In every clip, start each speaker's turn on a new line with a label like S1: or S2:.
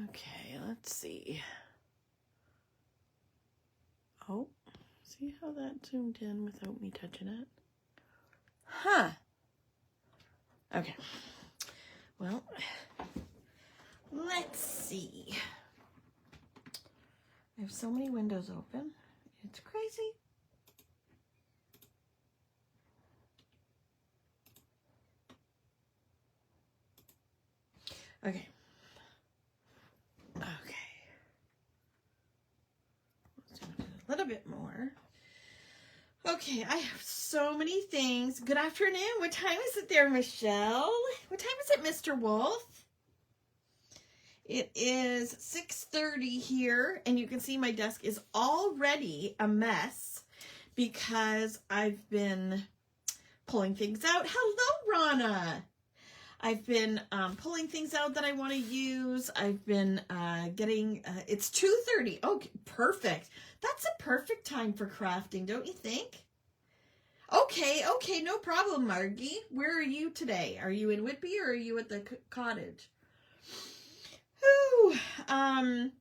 S1: Okay, let's see. Oh, see how that zoomed in without me touching it? Huh. Okay. Well, let's see. I have so many windows open. It's crazy. Okay. Okay. Let's do it a little bit more. Okay, I have so many things. Good afternoon. What time is it there, Michelle? What time is it, Mr. Wolf? It is 6:30 here, and you can see my desk is already a mess because I've been pulling things out. Hello, Rana. I've been pulling things out that I want to use. I've been getting, it's 2:30. Okay, perfect. That's a perfect time for crafting, don't you think? Okay, no problem, Margie. Where are you today? Are you in Whitby or are you at the cottage? Whew. I've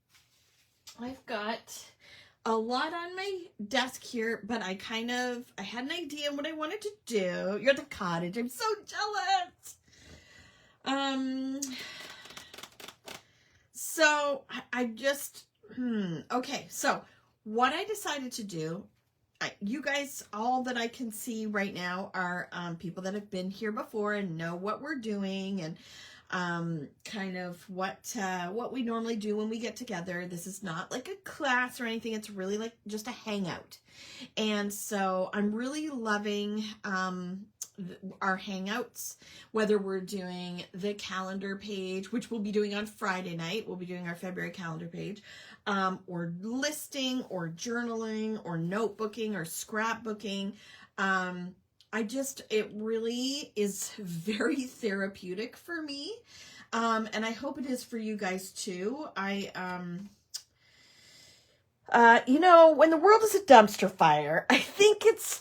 S1: got a lot on my desk here, but I had an idea what I wanted to do. You're at the cottage. I'm so jealous. So I just, okay. So what I decided to do, you guys, all that I can see right now are, people that have been here before and know what we're doing and, kind of what we normally do when we get together. This is not like a class or anything. It's really like just a hangout. And so I'm really loving, our hangouts, whether we're doing the calendar page, which we'll be doing on Friday night. We'll be doing our February calendar page, or listing or journaling or notebooking or scrapbooking. It really is very therapeutic for me. And I hope it is for you guys too. When the world is a dumpster fire, I think it's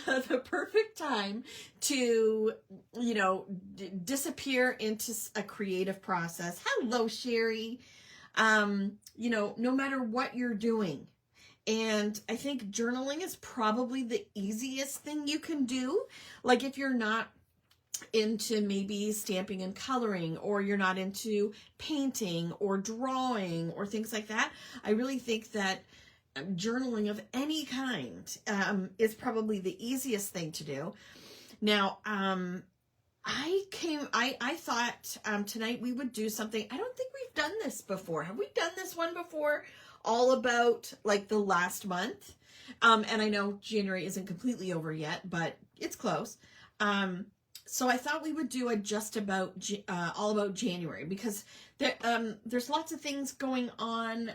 S1: the perfect time to, disappear into a creative process. Hello, Sherry. No matter what you're doing. And I think journaling is probably the easiest thing you can do. Like if you're not into maybe stamping and coloring, or you're not into painting or drawing or things like that, I really think that journaling of any kind is probably the easiest thing to do. Now, I thought tonight we would do something. I don't think we've done this before. Have we done this one before? All about like the last month. And I know January isn't completely over yet, but it's close. So I thought we would do a just about all about January, because there's lots of things going on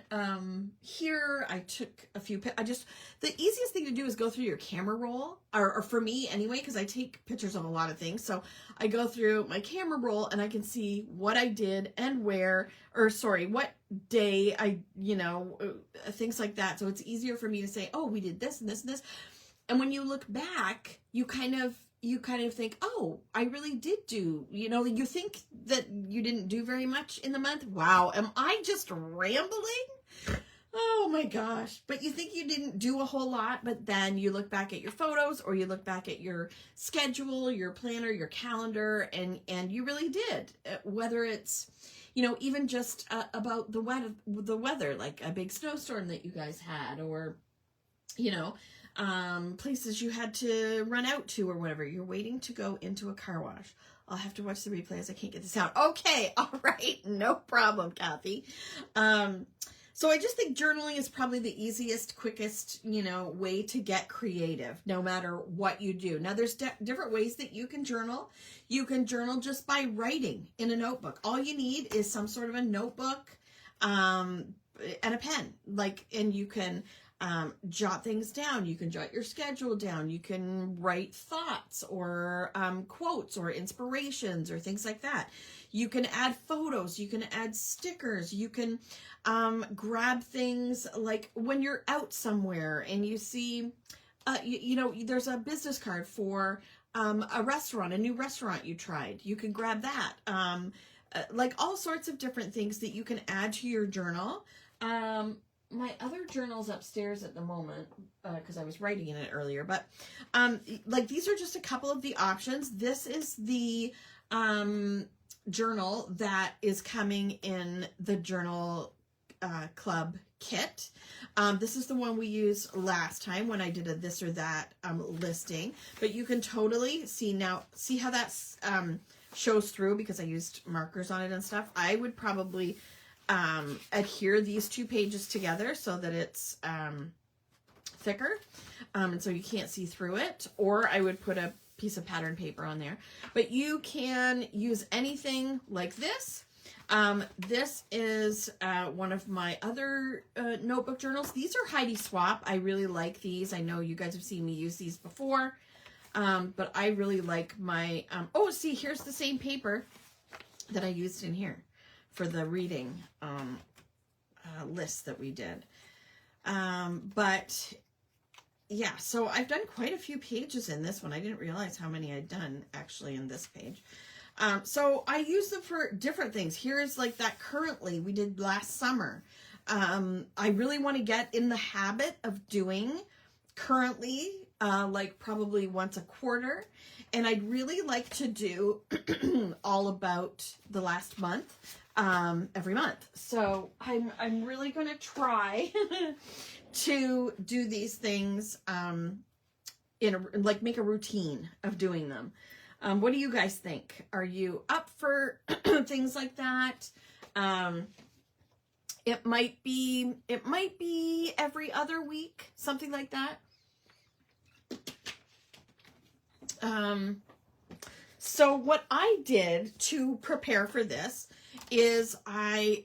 S1: here. I took a few. The easiest thing to do is go through your camera roll, or for me anyway, because I take pictures of a lot of things. So I go through my camera roll and I can see what I did and where, what day things like that. So it's easier for me to say, oh, we did this and this and this. And when you look back, you kind of think, oh, I really did do, you think that you didn't do very much in the month. Wow. Am I just rambling? Oh my gosh. But you think you didn't do a whole lot, but then you look back at your photos, or you look back at your schedule, your planner, your calendar, and you really did. Whether it's, even just about the weather, like a big snowstorm that you guys had, or, places you had to run out to, or whatever. You're waiting to go into a car wash. I'll have to watch the replay as I can't get this out. Okay, all right, no problem, Kathy. So I just think journaling is probably the easiest, quickest, way to get creative, no matter what you do. Now, there's different ways that you can journal. You can journal just by writing in a notebook. All you need is some sort of a notebook, and a pen, and you can jot things down. You can jot your schedule down. You can write thoughts or quotes or inspirations or things like that. You can add photos. You can add stickers. You can grab things like when you're out somewhere and you see, there's a business card for a restaurant, a new restaurant you tried. You can grab that. like all sorts of different things that you can add to your journal. My other journal's upstairs at the moment because I was writing in it earlier, but like these are just a couple of the options. This is the journal that is coming in the journal club kit. This is the one we used last time when I did a this or that listing, but you can totally see how that's shows through because I used markers on it and stuff. I would probably adhere these two pages together so that it's thicker and so you can't see through it, or I would put a piece of pattern paper on there, but you can use anything like this. This is one of my other notebook journals. These are Heidi Swap. I really like these. I know you guys have seen me use these before, but I really like my oh, see, here's the same paper that I used in here for the reading list that we did. But yeah, so I've done quite a few pages in this one. I didn't realize how many I'd done actually in this page. So I use them for different things. Here's like that currently we did last summer. I really want to get in the habit of doing currently like probably once a quarter. And I'd really like to do all about the last month every month. So I'm really going to try to do these things like make a routine of doing them. What do you guys think? Are you up for things like that? It might be every other week, something like that. So what I did to prepare for this is I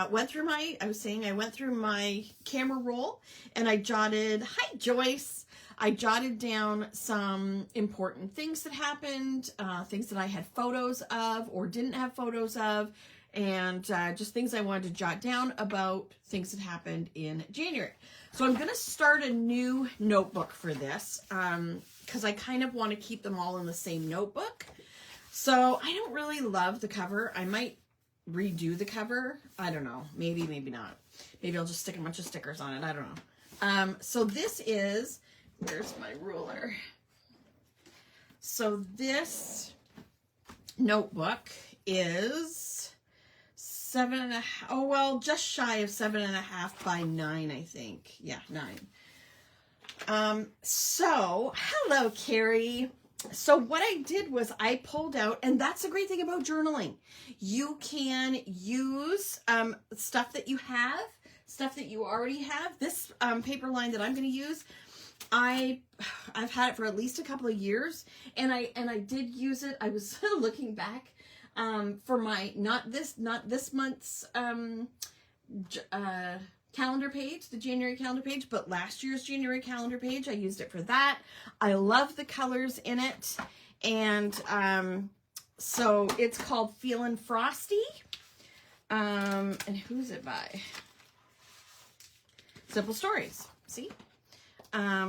S1: went through my camera roll and I jotted, hi Joyce, I jotted down some important things that happened, things that I had photos of or didn't have photos of, and just things I wanted to jot down about things that happened in January. So I'm going to start a new notebook for this because I kind of want to keep them all in the same notebook. So I don't really love the cover. I might redo the cover. I don't know. Maybe, maybe not. Maybe I'll just stick a bunch of stickers on it. I don't know. So this is, where's my ruler? So this notebook is 7.5, oh well, just shy of 7.5 by 9, I think. Yeah, 9. So hello, Carrie. So what I did was I pulled out, and that's the great thing about journaling. You can use stuff that you have, stuff that you already have. This paper line that I'm going to use, I've had it for at least a couple of years, and I did use it. I was looking back for my not this month's calendar page, the January calendar page, but last year's January calendar page. I used it for that. I love the colors in it, and so it's called Feelin' Frosty. And who's it by? Simple Stories. See?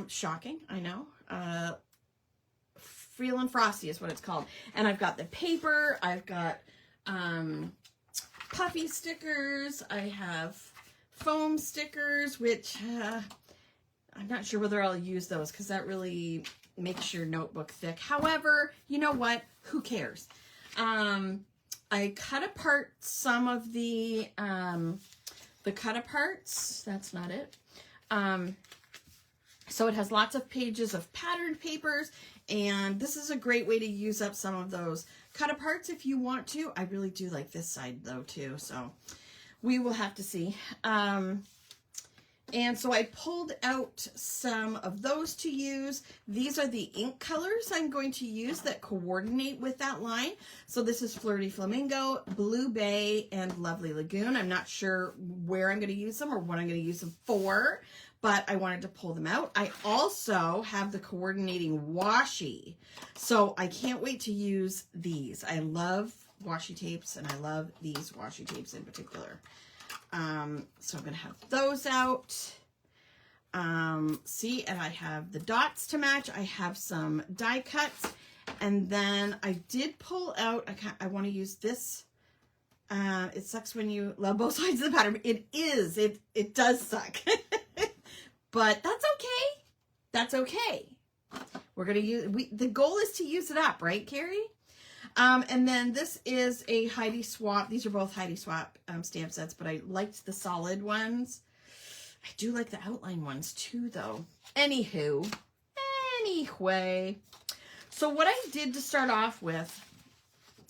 S1: Shocking, I know. Feelin' Frosty is what it's called. And I've got the paper, I've got puffy stickers, I have foam stickers, which I'm not sure whether I'll use those because that really makes your notebook thick. However, you know what? Who cares? I cut apart some of the cut aparts. That's not it. So it has lots of pages of patterned papers, and this is a great way to use up some of those cut aparts if you want to. I really do like this side though too, so we will have to see. And so I pulled out some of those to use. These are the ink colors I'm going to use that coordinate with that line. So this is Flirty Flamingo, Blue Bay, and Lovely Lagoon. I'm not sure where I'm going to use them or what I'm going to use them for, but I wanted to pull them out. I also have the coordinating washi, so I can't wait to use these. I love washi tapes, and I love these washi tapes in particular. So I'm going to have those out. See, and I have the dots to match. I have some die cuts, and then I did pull out, I want to use this It sucks when you love both sides of the pattern. It is. It does suck. But that's okay. That's okay. We're going to use, the goal is to use it up, right, Carrie? And then this is a Heidi Swap. These are both Heidi Swap stamp sets, but I liked the solid ones. I do like the outline ones too, though. Anyway. So what I did to start off with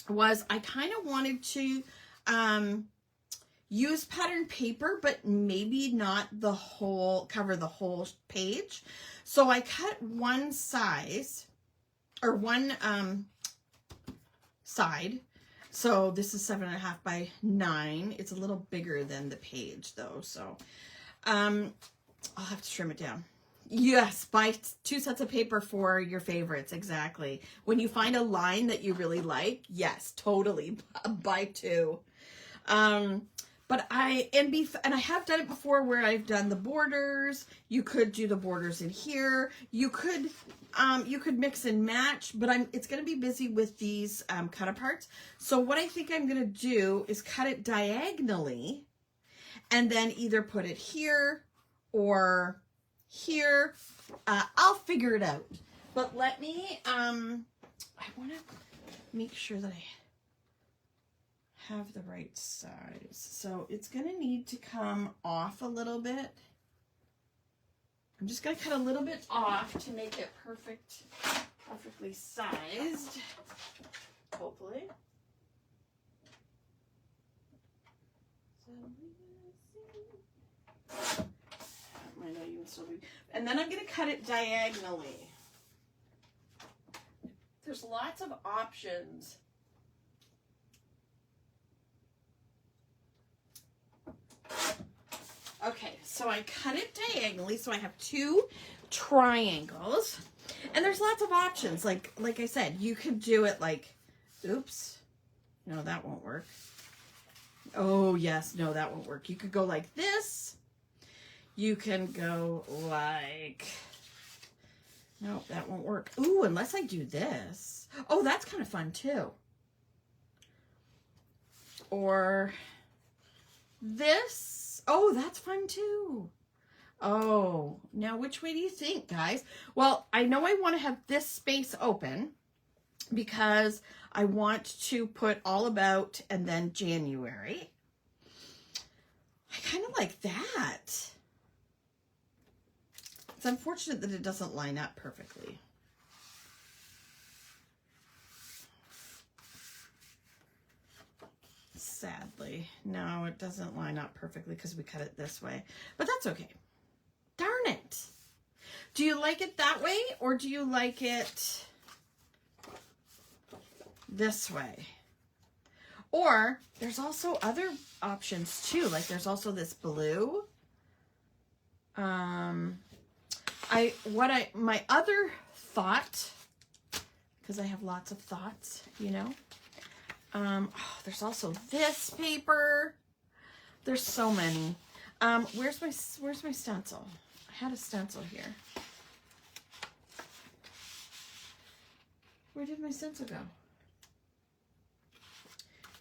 S1: was I kind of wanted to use pattern paper, but maybe not the whole, cover the whole page. So I cut one size, or one side. So this is 7.5 by 9. It's a little bigger than the page though. So I'll have to trim it down. Yes, buy 2 sets of paper for your favorites. Exactly. When you find a line that you really like, yes, totally buy 2. But I have done it before where I've done the borders. You could do the borders in here. You could mix and match, but it's going to be busy with these cut aparts. So what I think I'm going to do is cut it diagonally and then either put it here or here. I'll figure it out. But let me, I want to make sure that I have the right size. So it's going to need to come off a little bit. I'm just going to cut a little bit off to make it perfectly sized, hopefully. So I know you can still be, and then I'm going to cut it diagonally. There's lots of options. Okay, so I cut it diagonally, so I have 2 triangles, and there's lots of options. Like I said, you could do it like, oops, no, that won't work. Oh yes, no, that won't work. You could go like this. You can go like, no, that won't work. Ooh, unless I do this. Oh, that's kind of fun too. Or this. Oh, that's fun too. Oh, now which way do you think, guys? Well, I know I want to have this space open because I want to put all about and then January. I kind of like that. It's unfortunate that it doesn't line up perfectly. Sadly, no, it doesn't line up perfectly because we cut it this way, but that's okay. Darn it. Do you like it that way or do you like it this way? Or there's also other options too. Like there's also this blue. My other thought, because I have lots of thoughts, you know. Oh, there's also this paper. There's so many. Where's my stencil? I had a stencil here. Where did my stencil go?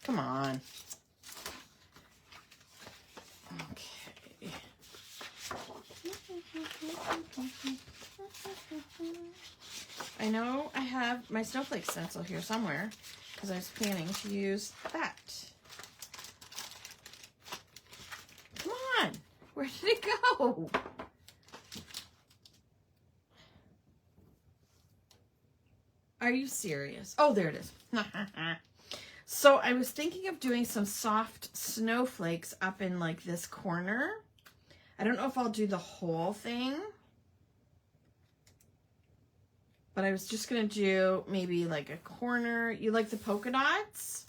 S1: Come on. Okay. I know I have my snowflake stencil here somewhere because I was planning to use that. Come on. Where did it go? Are you serious? Oh, there it is. So I was thinking of doing some soft snowflakes up in like this corner. I don't know if I'll do the whole thing, but I was just going to do maybe like a corner. You like the polka dots?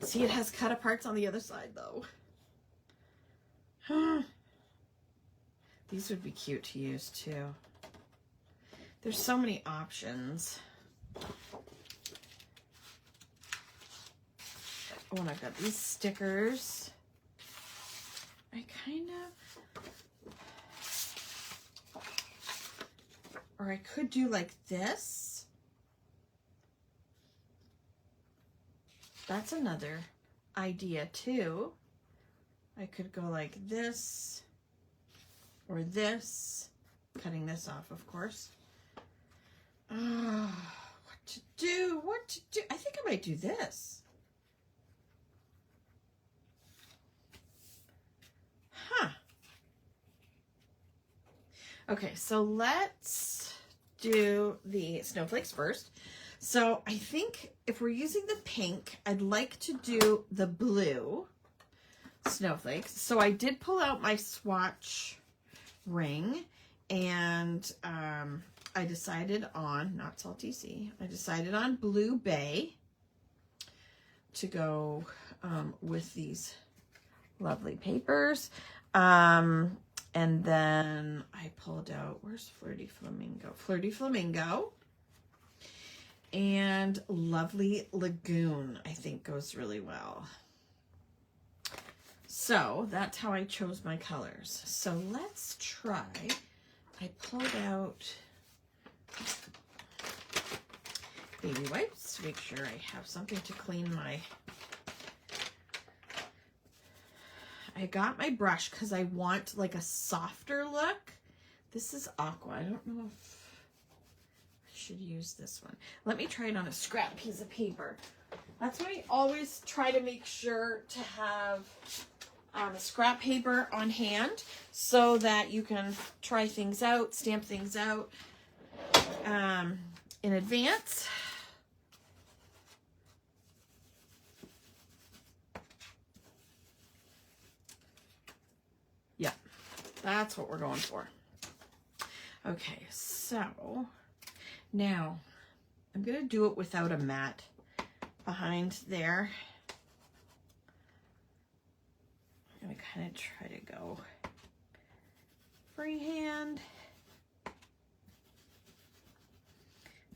S1: See, it has cut aparts on the other side though. These would be cute to use too. There's so many options. Oh, and I've got these stickers. I kind of, or I could do like this. that's another idea too. I could go like this or this, cutting this off, of course. What to do? What to do? I think I might do this. Huh. Okay, so let's do the snowflakes first. So I think if we're using the pink, I'd like to do the blue snowflakes. So I did pull out my swatch ring, and I decided on, not Salty Sea, I decided on Blue Bay to go with these lovely papers. And then I pulled out, where's Flirty Flamingo? Flirty Flamingo. And Lovely Lagoon, I think, goes really well. So that's how I chose my colors. So let's try. I pulled out baby wipes to make sure I have something to clean my... I got my brush because I want like a softer look. This is aqua. I don't know if I should use this one. Let me try it on a scrap piece of paper. That's why I always try to make sure to have a scrap paper on hand so that you can try things out, stamp things out in advance. Yeah, that's what we're going for. Okay, so now I'm going to do it without a mat behind there. I'm going to kind of try to go freehand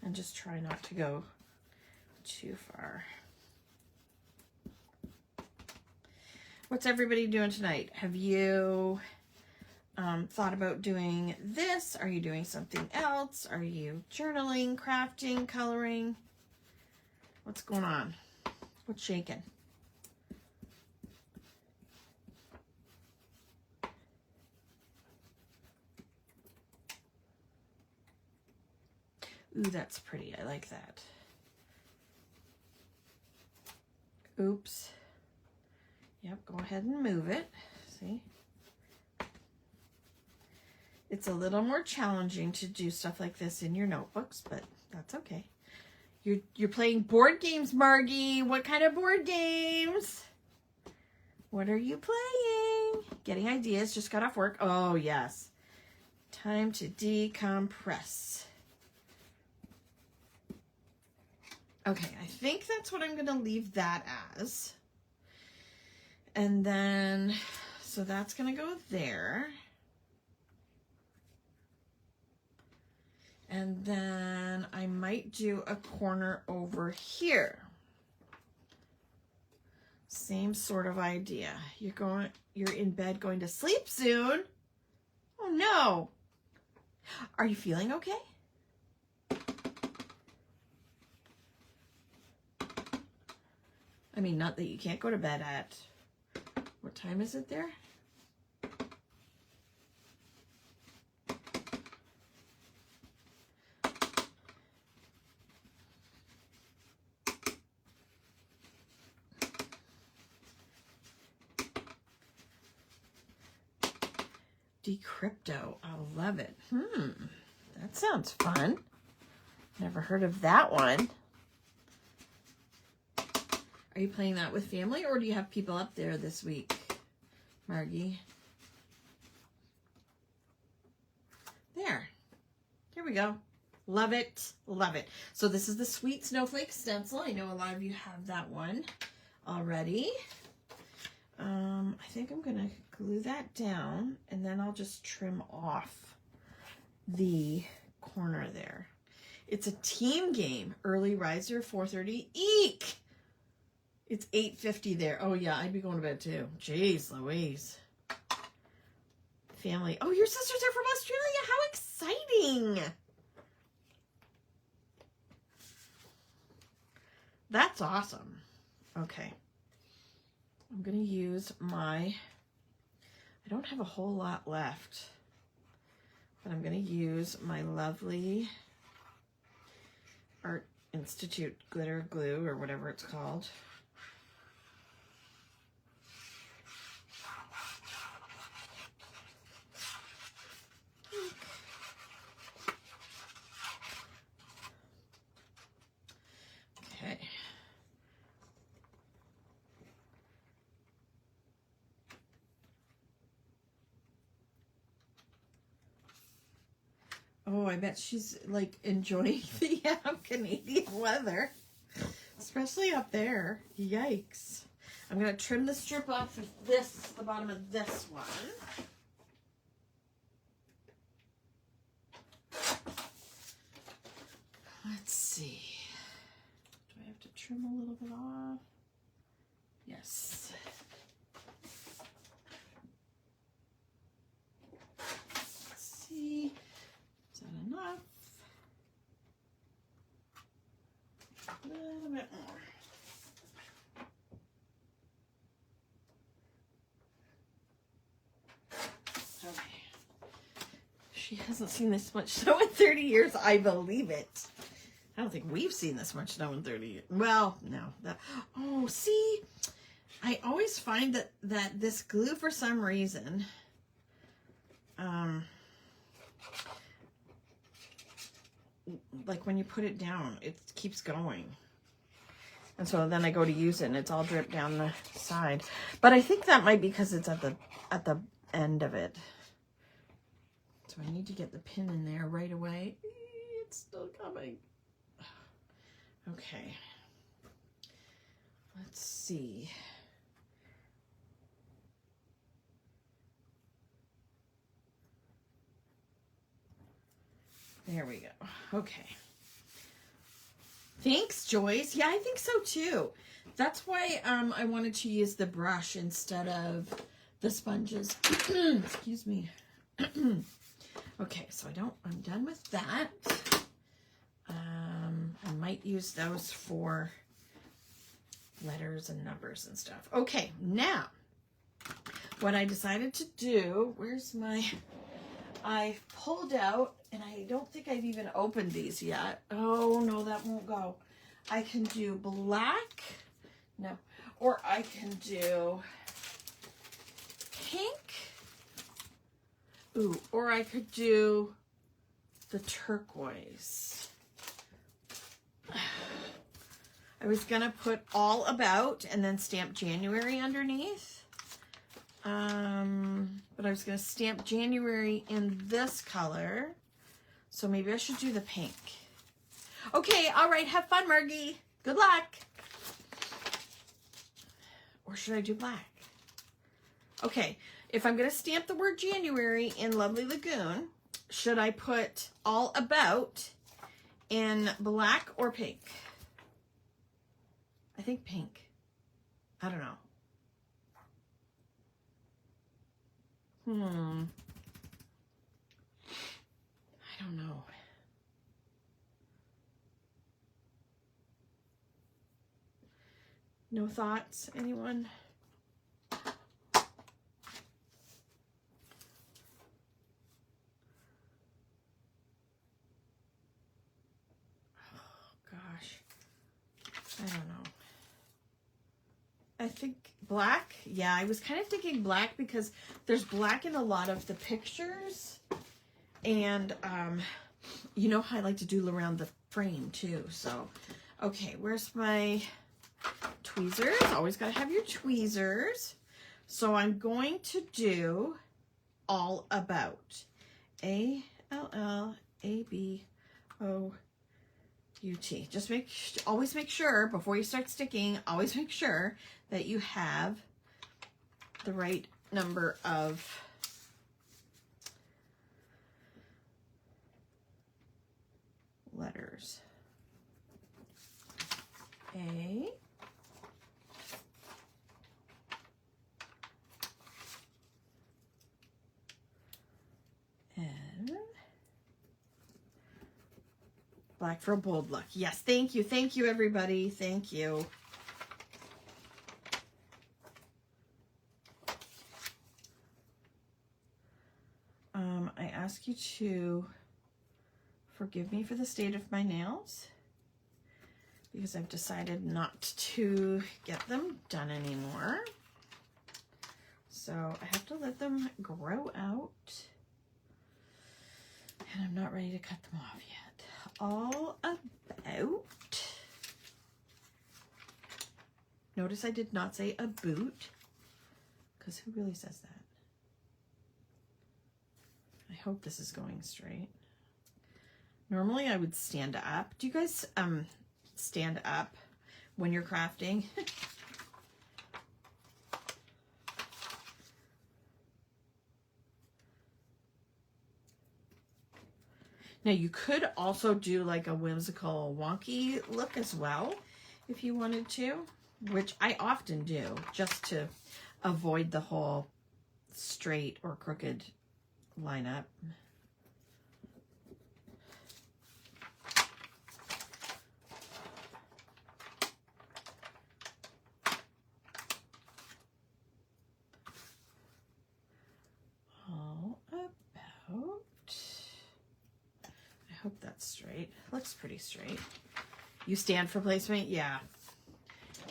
S1: and just try not to go too far. What's everybody doing tonight? Have you thought about doing this? Are you doing something else? Are you journaling, crafting, coloring? What's going on? What's shaking? Ooh, that's pretty. I like that. Oops. Yep, go ahead and move it. See? It's a little more challenging to do stuff like this in your notebooks, but that's okay. You're playing board games, Margie. What kind of board games? What are you playing? Getting ideas. Just got off work. Oh, yes. Time to decompress. Okay, I think that's what I'm going to leave that as. And then, so that's going to go there. And then I might do a corner over here. Same sort of idea. You're in bed going to sleep soon. Oh no. Are you feeling okay? I mean, not that you can't go to bed at, what time is it there? Decrypto, I love it. That sounds fun. Never heard of that one. Are you playing that with family, or do you have people up there this week, Margie? There. Here we go. Love it. Love it. So this is the Sweet Snowflake stencil. I know a lot of you have that one already. I think I'm going to glue that down, and then I'll just trim off the corner there. It's a team game. Early riser, 4:30. Eek! It's 8:50 there. Oh, yeah, I'd be going to bed, too. Jeez Louise. Family. Oh, your sisters are from Australia. How exciting! That's awesome. Okay. I'm going to use my, I don't have a whole lot left, but I'm going to use my lovely Art Institute glitter glue, or whatever it's called. Okay. Oh, I bet she's like enjoying the Canadian weather, especially up there. Yikes. I'm going to trim the strip off of this, the bottom of this one. Let's see. Do I have to trim a little bit off? Yes. Let's see. Is that enough? A little bit more. Okay. She hasn't seen this much snow in 30 years. I believe it. I don't think we've seen this much snow in 30 years. Well, no. Oh, see? I always find that this glue, for some reason, like when you put it down, it keeps going. And so then I go to use it and it's all dripped down the side. But I think that might be because it's at the end of it. So I need to get the pin in there right away. It's still coming. Okay. Let's see. There we go. Okay. Thanks, Joyce. Yeah, I think so too. That's why I wanted to use the brush instead of the sponges. Excuse me. Okay, so I'm done with that. I might use those for letters and numbers and stuff. Okay, now what I decided to do, I pulled out, and I don't think I've even opened these yet. Oh, no, that won't go. I can do black. No. Or I can do pink. Ooh, or I could do the turquoise. I was going to put all about and then stamp January underneath. But I was going to stamp January in this color. So maybe I should do the pink. Okay, all right. Have fun, Margie. Good luck. Or should I do black? Okay, if I'm going to stamp the word January in Lovely Lagoon, should I put all about in black or pink? I think pink. I don't know. I don't know. No thoughts, anyone? Oh, gosh. I don't know. I think black. Yeah, I was kind of thinking black because there's black in a lot of the pictures. And you know how I like to doodle around the frame too. So, okay, where's my tweezers? Always got to have your tweezers. So I'm going to do all about. A-L-L-A-B-O-U-T. Just always make sure before you start sticking, always make sure that you have the right number of letters. A, N, black for a bold look. Yes, thank you everybody, thank you. you to forgive me for the state of my nails, because I've decided not to get them done anymore. So I have to let them grow out, and I'm not ready to cut them off yet. All about, notice I did not say a boot, because who really says that? I hope this is going straight. Normally I would stand up. Do you guys stand up when you're crafting? Now you could also do like a whimsical wonky look as well if you wanted to, which I often do just to avoid the whole straight or crooked lineup. All about, I hope that's straight. Looks pretty straight. You stand for placement? Yeah.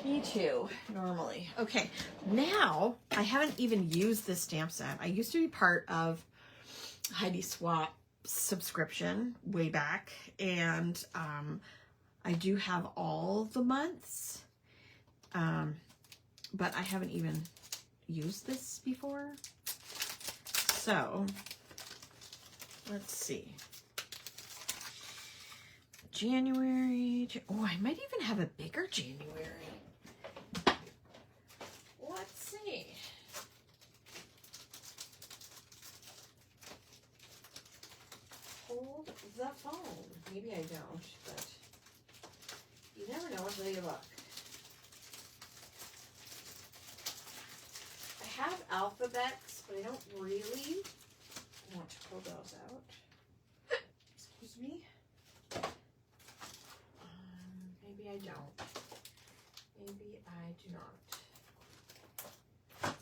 S1: Me too, normally. Okay, now I haven't even used this stamp set. I used to be part of Heidi Swap subscription way back, and I do have all the months, but I haven't even used this before. So let's see. January. Oh, I might even have a bigger January. Let's see. Hold the phone. Maybe I don't, but you never know until you look. I have alphabets, but I don't really want to pull those out. Excuse me. Maybe I don't. Maybe I do not.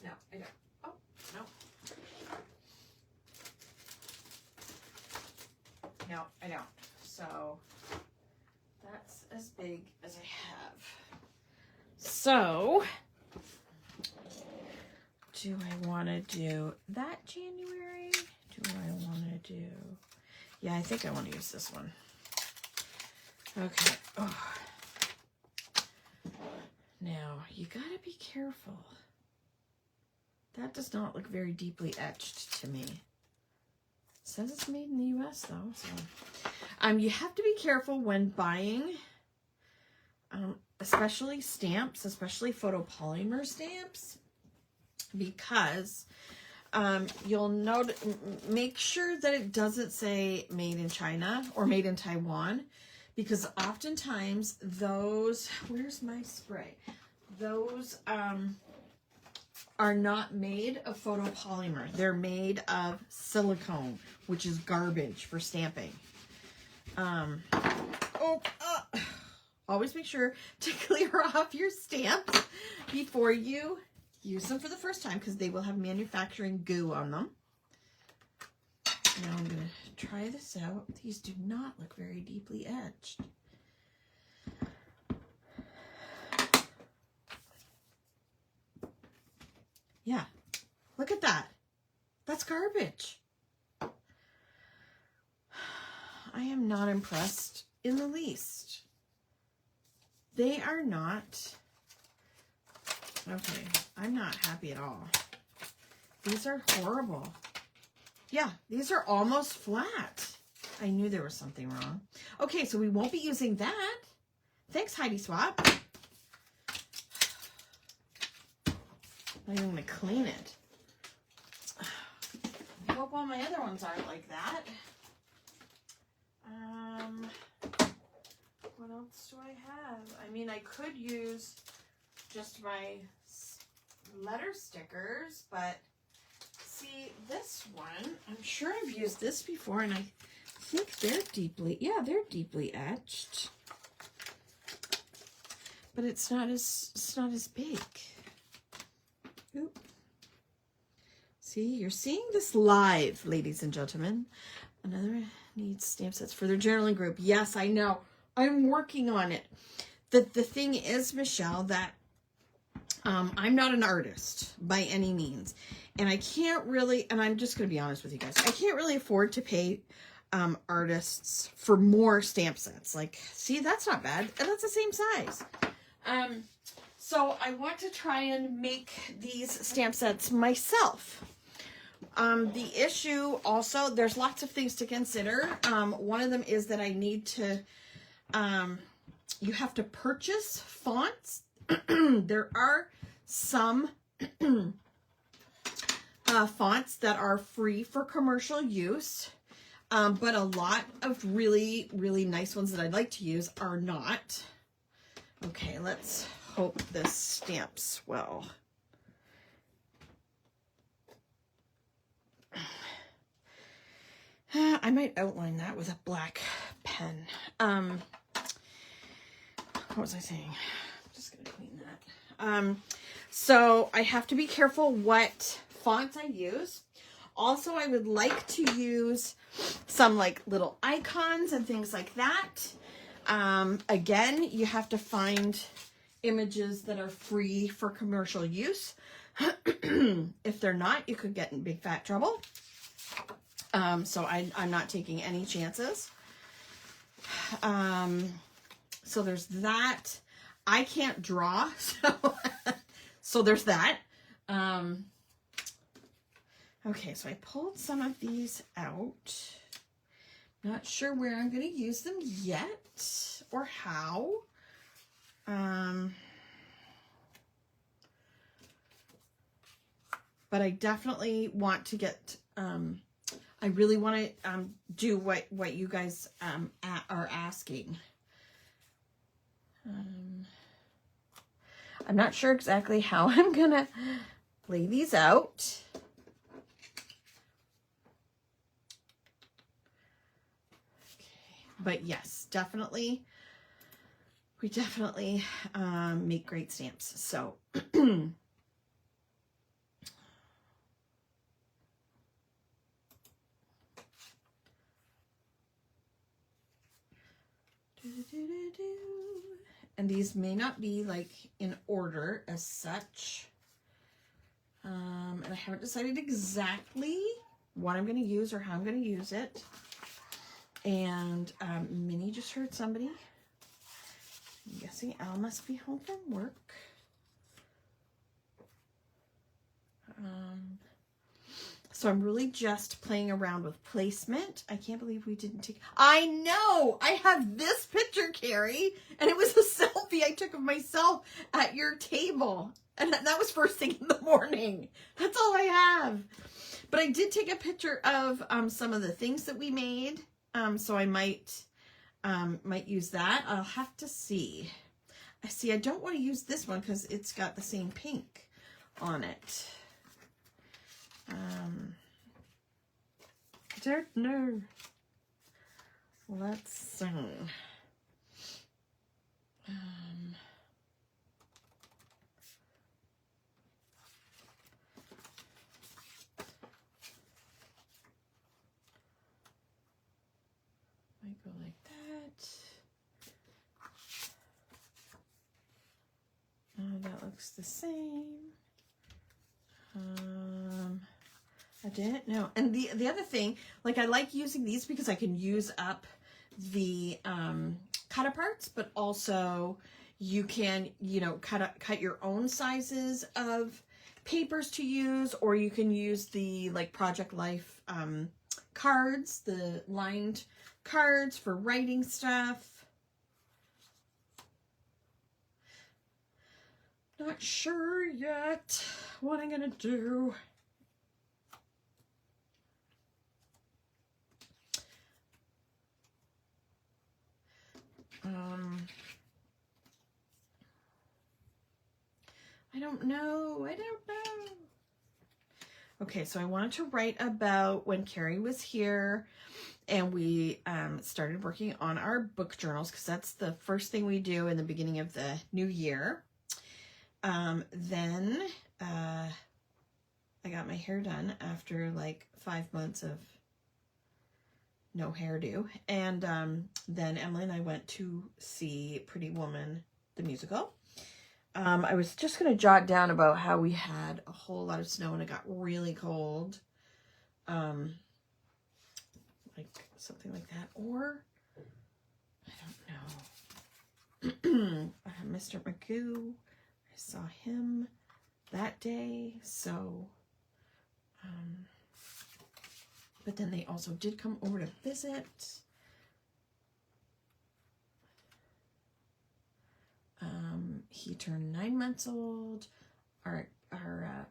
S1: No, I don't. Oh, no. No, I don't. So that's as big as I have. So do I want to do that January? Do I want to do... Yeah, I think I want to use this one. Okay. Oh. Now, you gotta be careful. That does not look very deeply etched to me. It says it's made in the US though, so. You have to be careful when buying, especially stamps, especially photopolymer stamps, because you'll note, make sure that it doesn't say made in China or made in Taiwan, because oftentimes those, where's my spray? Those are not made of photopolymer. They're made of silicone, which is garbage for stamping. Always make sure to clear off your stamps before you use them for the first time, because they will have manufacturing goo on them. Now I'm going to try this out. These do not look very deeply etched. Yeah, look at that. That's garbage. I am not impressed in the least. They are not. Okay, I'm not happy at all. These are horrible. Yeah, these are almost flat. I knew there was something wrong. Okay, so we won't be using that. Thanks, Heidi Swap. I'm even going to clean it. I hope all my other ones aren't like that. What else do I have? I mean, I could use just my letter stickers, but see, this one, I'm sure I've used this before, and I think they're deeply, yeah, they're deeply etched. But it's not as big. Oop. See, you're seeing this live, ladies and gentlemen. Another needs stamp sets for their journaling group. Yes, I know. I'm working on it. The thing is, Michelle, that I'm not an artist by any means. And I can't really, and I'm just going to be honest with you guys, I can't really afford to pay artists for more stamp sets. Like, see, that's not bad. And that's the same size. So I want to try and make these stamp sets myself. The issue also, there's lots of things to consider. One of them is that I need to, you have to purchase fonts. There are some fonts that are free for commercial use, but a lot of really, really nice ones that I'd like to use are not. Okay, let's hope this stamps well. I might outline that with a black pen. What was I saying? I'm just going to clean that. So I have to be careful what fonts I use. Also, I would like to use some like little icons and things like that. Again, you have to find images that are free for commercial use. If they're not, you could get in big fat trouble. So I'm not taking any chances. So there's that. I can't draw, so there's that. Okay, so I pulled some of these out. Not sure where I'm going to use them yet or how. But I definitely want to get, I really want to do what you guys are asking. I'm not sure exactly how I'm gonna lay these out. Okay, but yes, definitely, we definitely make great stamps. So and these may not be like in order as such. And I haven't decided exactly what I'm going to use or how I'm going to use it. And Minnie just heard somebody. I'm guessing Al must be home from work. So I'm really just playing around with placement. I can't believe we didn't take... I know! I have this picture, Carrie, and it was a selfie I took of myself at your table. And that was first thing in the morning. That's all I have. But I did take a picture of some of the things that we made. So I might use that. I'll have to see. I don't want to use this one because it's got the same pink on it. I don't know. Let's see. Might go like that. Oh, that looks the same. I didn't know. And the other thing, like I like using these because I can use up the cut aparts, but also you can, you know, cut your own sizes of papers to use, or you can use the like Project Life cards, the lined cards for writing stuff. Not sure yet what I'm gonna do. I don't know. Okay, so I wanted to write about when Carrie was here and we started working on our book journals, because that's the first thing we do in the beginning of the new year. Then I got my hair done after like 5 months of no hairdo. And then Emily and I went to see Pretty Woman, the musical. I was just going to jot down about how we had a whole lot of snow and it got really cold. Like something like that. Or, I don't know. Mr. Magoo, I saw him that day. So, but then they also did come over to visit. He turned 9 months old. Our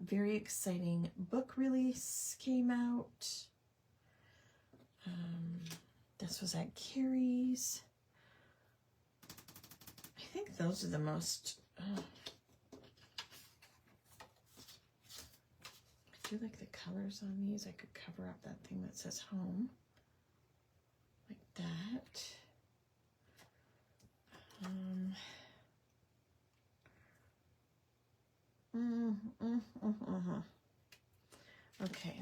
S1: very exciting book release came out. This was at Carrie's. I think those are the most... I do like the colors on these. I could cover up that thing that says home. Like that. Okay,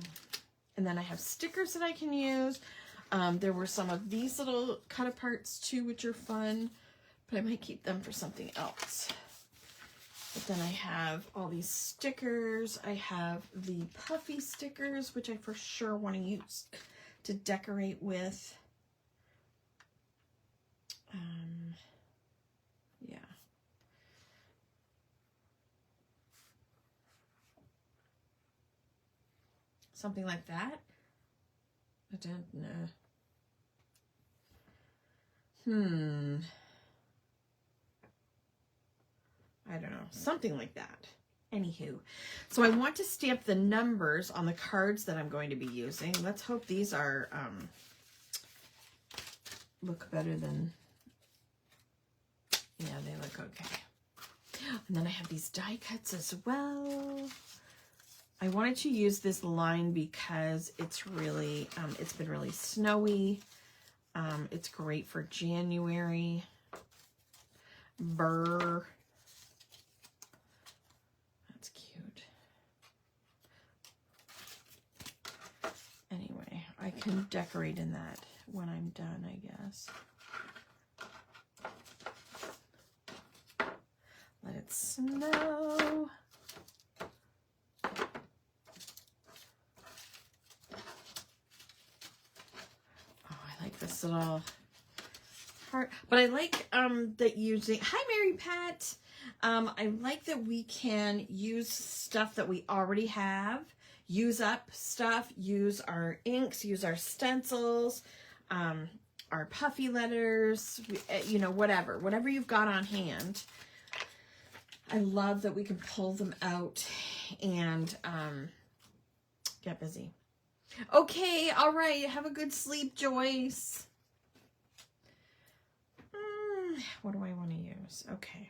S1: and then I have stickers that I can use. There were some of these little cut aparts too, which are fun, but I might keep them for something else. But then I have all these stickers. I have the puffy stickers, which I for sure want to use to decorate with. Yeah. Something like that. I don't know. I don't know. Something like that. Anywho. So I want to stamp the numbers on the cards that I'm going to be using. Let's hope these are look better than... Yeah, they look okay. And then I have these die cuts as well. I wanted to use this line because it's really, it's been really snowy. It's great for January. Burr. That's cute. Anyway, I can decorate in that when I'm done, I guess. Let it snow. This little heart, but I like that using, hi Mary Pat, I like that we can use stuff that we already have, use up stuff, use our inks, use our stencils, our puffy letters, you know, whatever you've got on hand. I love that we can pull them out and get busy. Okay, all right. Have a good sleep, Joyce. What do I want to use? Okay.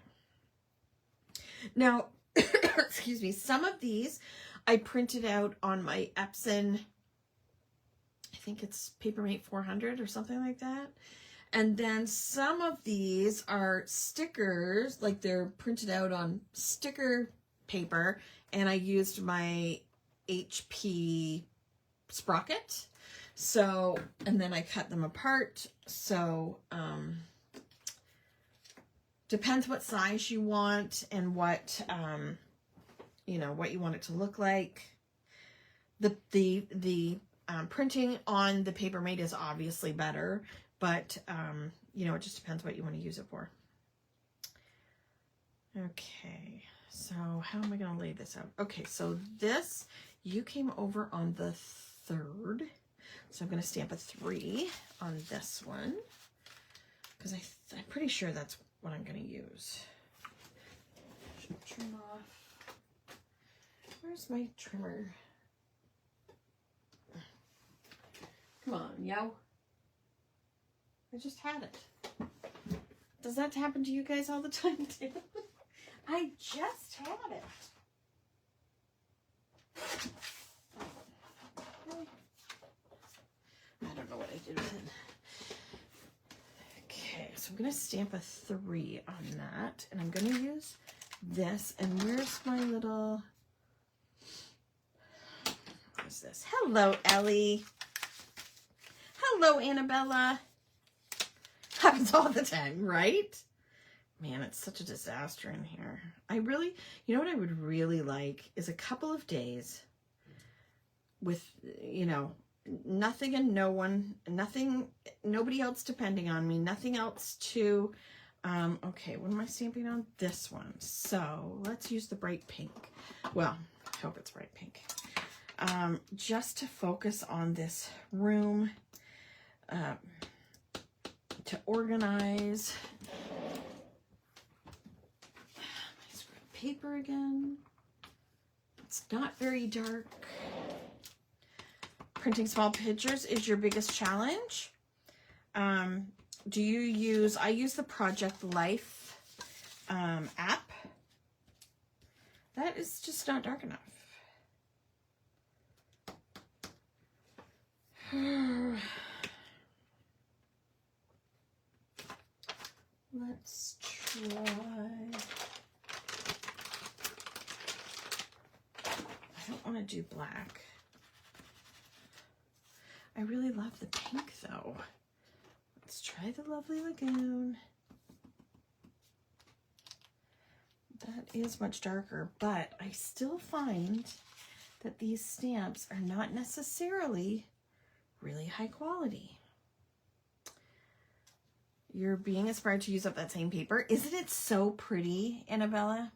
S1: Now, excuse me, some of these I printed out on my Epson, I think it's Papermate 400 or something like that. And then some of these are stickers, like they're printed out on sticker paper, and I used my HP sprocket. So, and then I cut them apart. So, depends what size you want and what, you know, what you want it to look like. The printing on the Papermate is obviously better, but, you know, it just depends what you want to use it for. Okay, so how am I going to lay this out? Okay, so this, you came over on the 3rd, so I'm going to stamp a 3 on this one, because I'm pretty sure that's what I'm going to use. Should trim off. Where's my trimmer? Come on, yo. I just had it. Does that happen to you guys all the time too? I just had it. I don't know what I did with it. Okay, so I'm going to stamp a 3 on that, and I'm going to use this. And where's my little... is this? Hello, Ellie. Hello, Annabella. Happens all the time, right? Man, it's such a disaster in here. You know what I would really like is a couple of days with, you know, nothing and no one, nobody else depending on me, nothing else to, okay, what am I stamping on? This one. So let's use the bright pink. Well, I hope it's bright pink. Just to focus on this room, to organize. My scrap paper again. It's not very dark. Printing small pictures is your biggest challenge. Do you use, I use the Project Life app. That is just not dark enough. Let's try. I don't want to do black. I really love the pink though. Let's try the Lovely Lagoon. That is much darker, but I still find that these stamps are not necessarily really high quality. You're being inspired to use up that same paper. Isn't it so pretty, Annabella?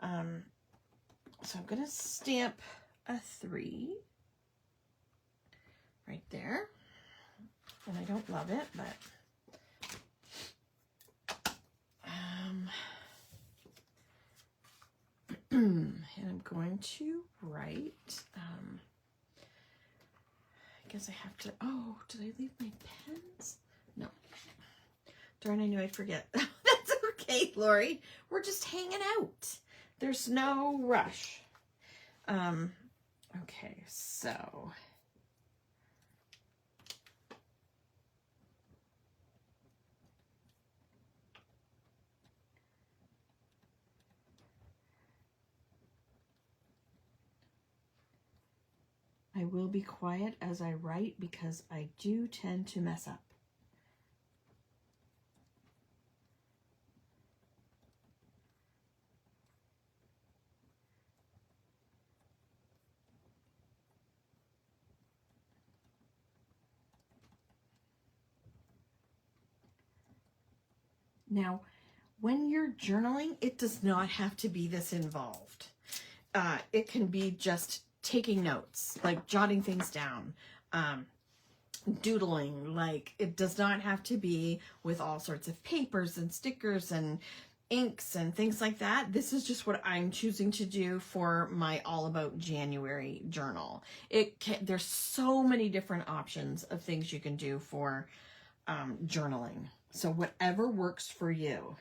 S1: So I'm gonna stamp a 3 right there. And I don't love it, but and I'm going to write, I guess I have to, oh, did I leave my pens? No. Darn, I knew I'd forget. That's okay, Lori. We're just hanging out. There's no rush. Okay, so I will be quiet as I write because I do tend to mess up. Now, when you're journaling, it does not have to be this involved. It can be just taking notes, like jotting things down, doodling. Like, it does not have to be with all sorts of papers and stickers and inks and things like that. This is just what I'm choosing to do for my All About January journal. There's so many different options of things you can do for journaling. So whatever works for you.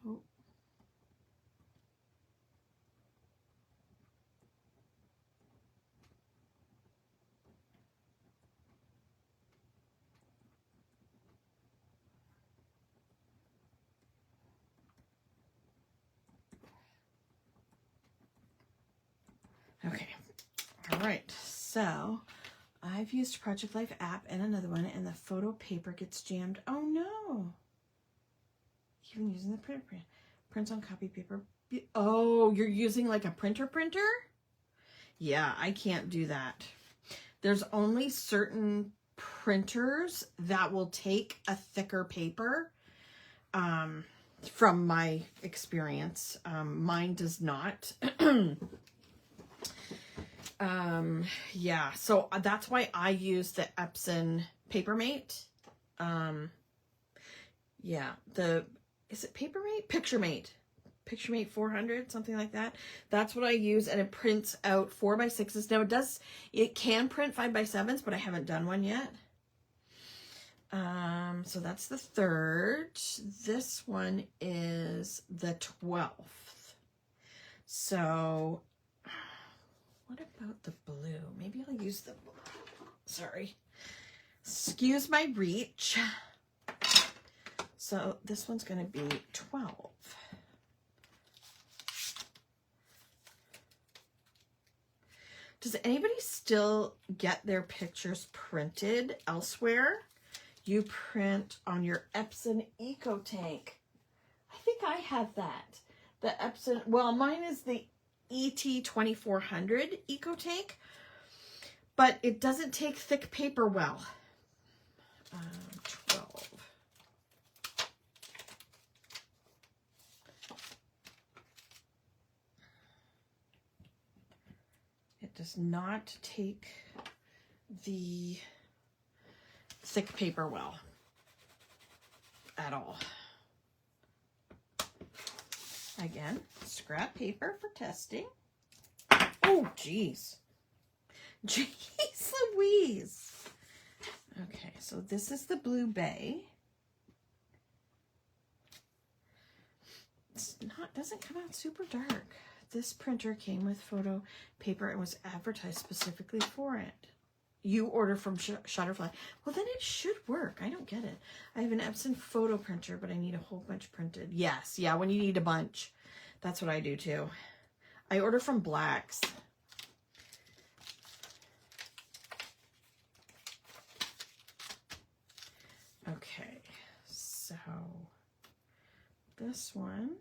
S1: Oh. Okay, all right, so I've used Project Life app and another one, and the photo paper gets jammed. Oh no! Even using the prints on copy paper. Oh, you're using like a printer? Yeah, I can't do that. There's only certain printers that will take a thicker paper. From my experience, mine does not. Yeah, so that's why I use the Epson Papermate. Yeah, is it Papermate? Picturemate 400, something like that. That's what I use, and it prints out 4x6s. Now it can print 5x7s, but I haven't done one yet. So that's the 3rd. This one is the 12th. So what about the blue? Maybe I'll use the blue. Sorry. Excuse my reach. So this one's going to be 12. Does anybody still get their pictures printed elsewhere? You print on your Epson Eco Tank. I think I have that. The Epson, well, mine is the ET2400 Eco Tank, but it doesn't take thick paper well. 12. It does not take the thick paper well at all. Again, scrap paper for testing. Oh, geez. Jeez Louise. Okay, so this is the Blue Bay. It's not, doesn't come out super dark. This printer came with photo paper and was advertised specifically for it. You order from Shutterfly. Well, then it should work. I don't get it. I have an Epson photo printer, but I need a whole bunch printed. Yes, yeah, when you need a bunch. That's what I do too. I order from Blacks. Okay, so this one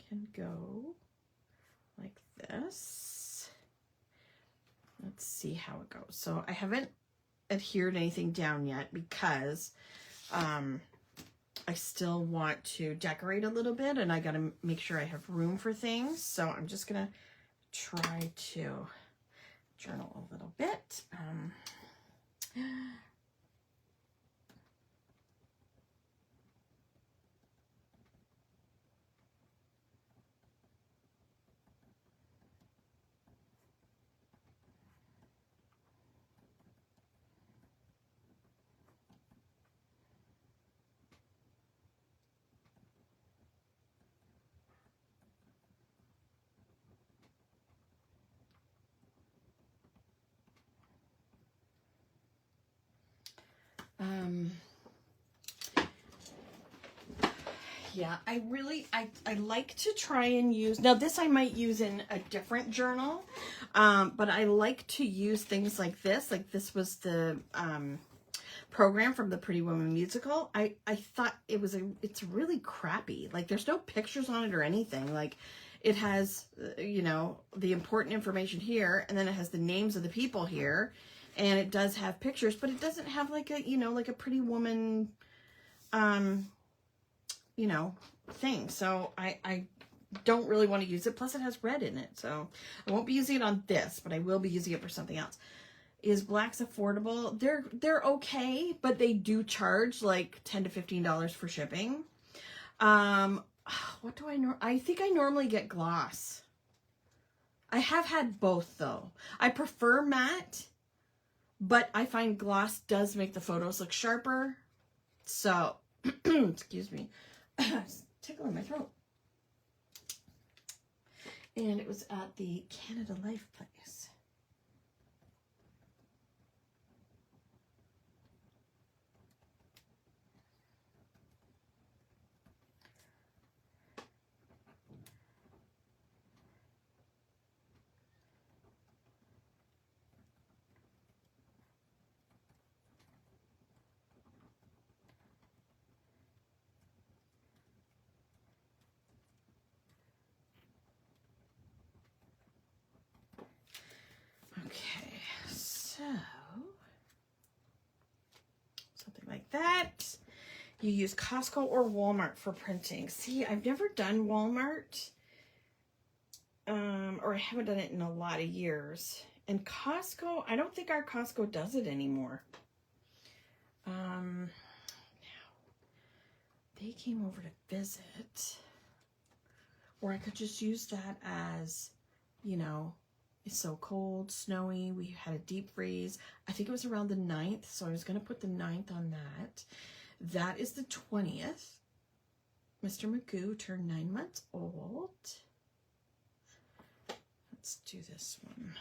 S1: can go like this. Let's see how it goes. So I haven't adhered anything down yet because I still want to decorate a little bit and I got to make sure I have room for things. So I'm just going to try to journal a little bit. Yeah, I like to try and use, now this I might use in a different journal, but I like to use things like this was the program from the Pretty Woman musical. I thought it's really crappy. Like there's no pictures on it or anything. Like it has, you know, the important information here, and then it has the names of the people here, and it does have pictures, but it doesn't have like a, you know, like a Pretty Woman, you know, thing. So I don't really want to use it. Plus it has red in it. So I won't be using it on this, but I will be using it for something else. Is Blacks affordable? They're okay, but they do charge like $10 to $15 for shipping. What do I know? I think I normally get gloss. I have had both though. I prefer matte, but I find gloss does make the photos look sharper. So, excuse me. It's tickling my throat. And it was at the Canada Life place. Okay, so something like that. You use Costco or Walmart for printing. See, I've never done Walmart, or I haven't done it in a lot of years. And Costco, I don't think our Costco does it anymore. Now, they came over to visit, or I could just use that as, you know, it's so cold, snowy. We had a deep freeze. I think it was around the 9th, so I was going to put the 9th on that. that is the 20th. Mr. Magoo turned 9 months old. Let's do this one.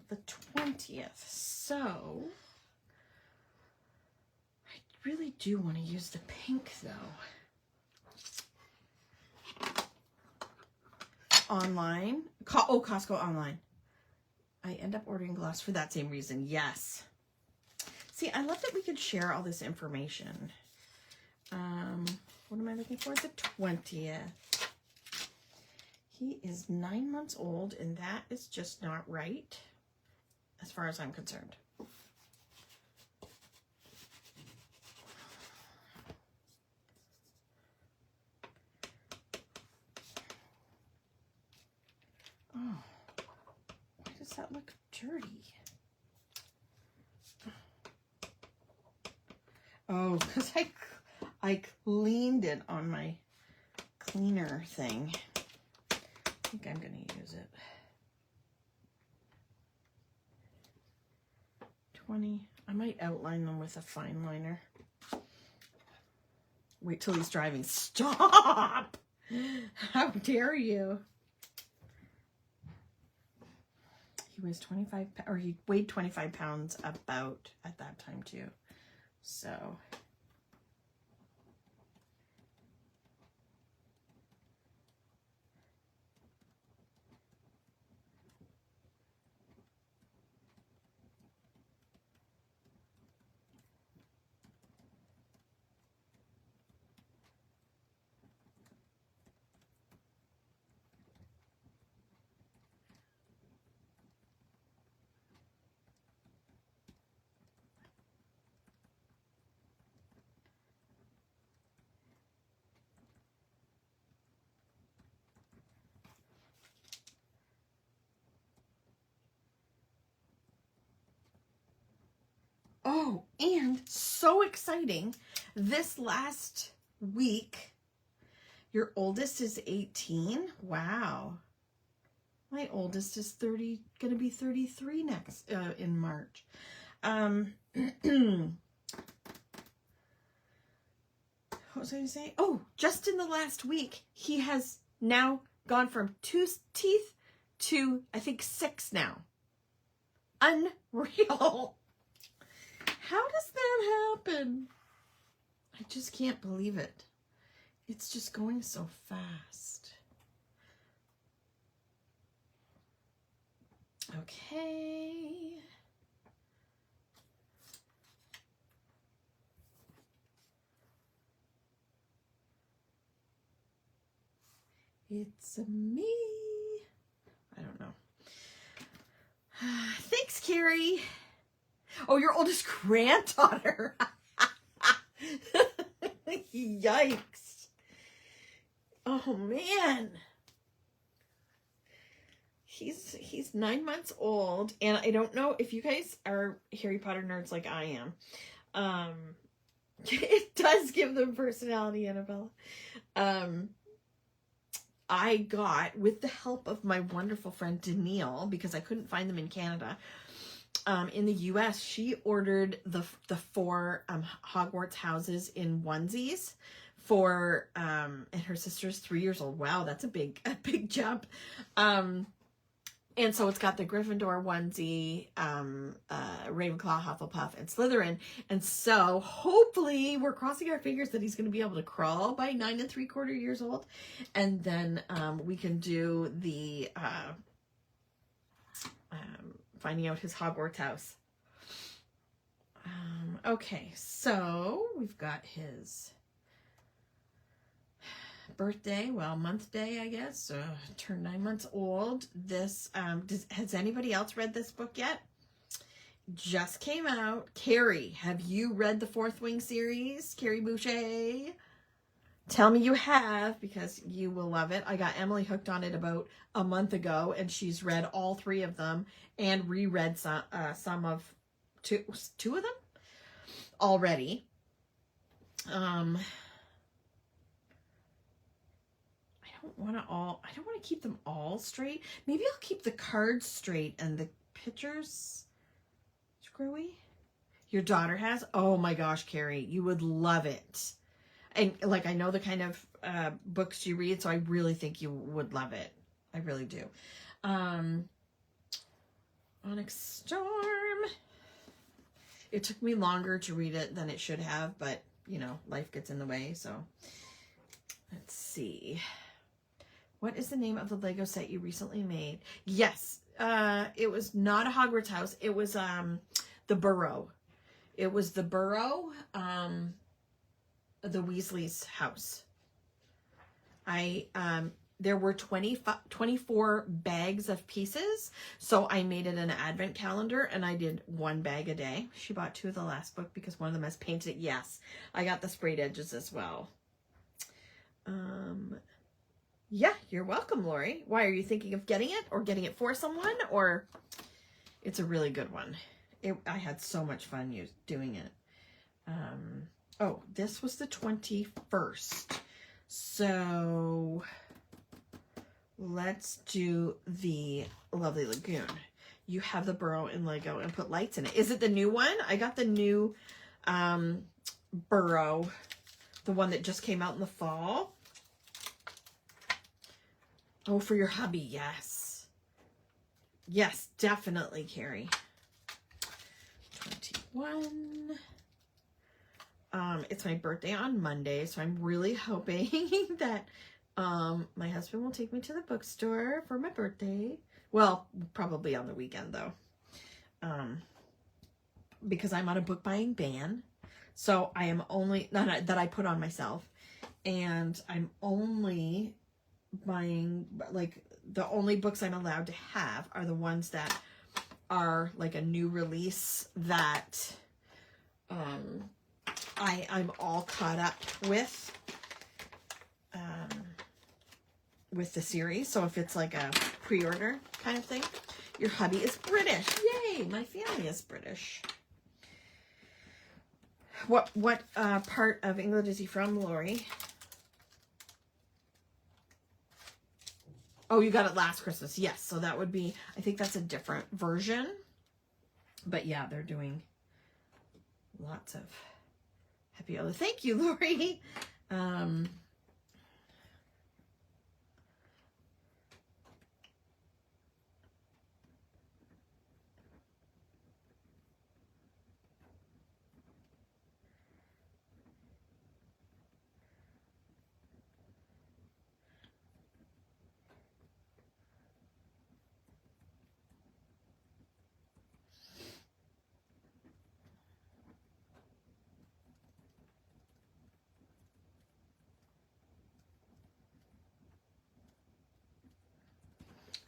S1: The 20th. So, I really do want to use the pink though. Online. Costco online. I end up ordering gloves for that same reason. Yes. See, I love that we could share all this information. What am I looking for? The 20th. He is 9 months old, and that is just not right, as far as I'm concerned. Oh, why does that look dirty? Oh, because I cleaned it on my cleaner thing. I think I'm going to use it. 20. I might outline them with a fine liner. Wait till he's driving. Stop! How dare you? He weighs 25, or he weighed 25 pounds about at that time too. So. Oh, and so exciting. This last week, your oldest is 18. Wow. My oldest is going to be 33 next, in March. What was I going to say? Oh, just in the last week, he has now gone from 2 teeth to, I think, 6 now. Unreal. How does that happen? I just can't believe it. It's just going so fast. Okay. It's me. I don't know. Thanks, Carrie. Oh, your oldest granddaughter. Yikes. Oh, man. He's 9 months old, and I don't know if you guys are Harry Potter nerds like I am. It does give them personality, Annabella. I got, with the help of my wonderful friend Danielle, because I couldn't find them in Canada, in the US, she ordered the 4 Hogwarts houses in onesies for, and her sister's 3 years old. Wow, that's a big jump. And so it's got the Gryffindor onesie, Ravenclaw, Hufflepuff, and Slytherin. And so hopefully we're crossing our fingers that he's going to be able to crawl by 9 3/4 years old. And then we can do the finding out his Hogwarts house. Okay, so we've got his birthday, well, month day, I guess, turned 9 months old. This, has anybody else read this book yet? Just came out. Carrie, have you read the Fourth Wing series? Carrie Boucher? Tell me you have, because you will love it. I got Emily hooked on it about a month ago, and she's read all 3 of them and reread some of two of them already. I don't want to keep them all straight. Maybe I'll keep the cards straight and the pictures screwy. Your daughter has? Oh my gosh, Carrie, you would love it. And like, I know the kind of books you read, so I really think you would love it. I really do. Onyx Storm. It took me longer to read it than it should have, but you know, life gets in the way. So let's see. What is the name of the Lego set you recently made? Yes, it was not a Hogwarts house. It was the Burrow. It was the Burrow, the Weasley's house. There were 24 bags of pieces, so I made it an advent calendar, and I did 1 bag a day. She bought 2 of the last book because one of them has painted. Yes, I got the sprayed edges as well. Yeah, you're welcome, Lori. Why, are you thinking of getting it or getting it for someone? Or it's a really good one. I had so much fun doing it. Oh, this was the 21st. So let's do the Lovely Lagoon. You have the Burrow in Lego and put lights in it. Is it the new one? I got the new Burrow, the one that just came out in the fall. Oh, for your hubby, yes. Yes, definitely, Carrie. 21. It's my birthday on Monday, so I'm really hoping that my husband will take me to the bookstore for my birthday. Well, probably on the weekend, though. Because I'm on a book buying ban. So I am only, that I put on myself. And I'm only buying, like, the only books I'm allowed to have are the ones that are like a new release that I'm all caught up with the series. So if it's like a pre-order kind of thing. Your hubby is British. Yay! My family is British. What part of England is he from, Lori? Oh, you got it last Christmas. Yes, so that would be, I think that's a different version. But yeah, they're doing lots of happy other. Thank you, Lori.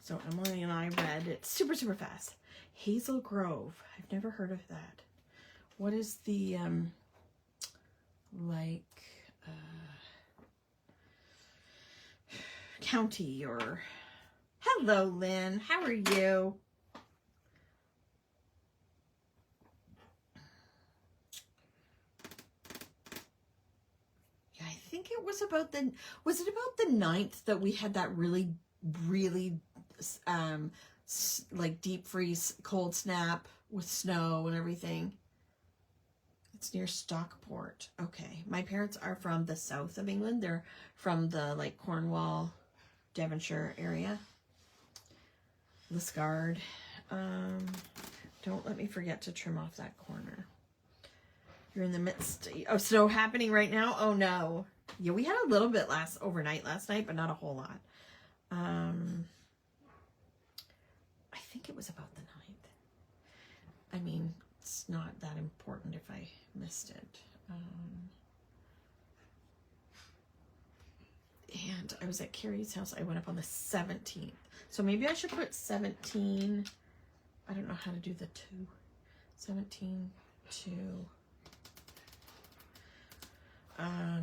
S1: So Emily and I read it super, super fast. Hazel Grove. I've never heard of that. What is the, county or... Hello, Lynn. How are you? Yeah, I think it was about the... Was it about the 9th that we had that really, really... like deep freeze cold snap with snow and everything? It's near Stockport. Okay, my parents are from the south of England. They're from the like Cornwall, Devonshire area. Liscard. Don't let me forget to trim off that corner. You're in the midst of snow happening right now. Oh no. Yeah, we had a little bit overnight last night, but not a whole lot. I think it was about the 9th. I mean, it's not that important if I missed it. And I was at Carrie's house. I went up on the 17th. So maybe I should put 17. I don't know how to do the 2. 17 to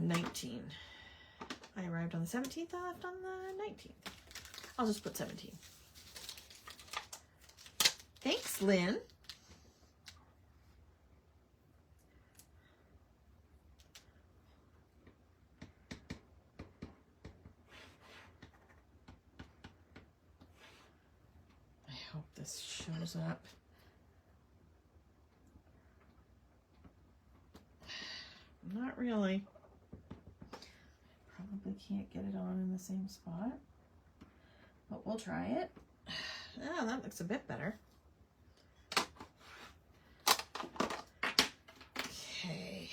S1: 19. I arrived on the 17th. I left on the 19th. I'll just put 17. Thanks, Lynn. I hope this shows up. Not really. Probably can't get it on in the same spot, but we'll try it. Oh, that looks a bit better. Okay.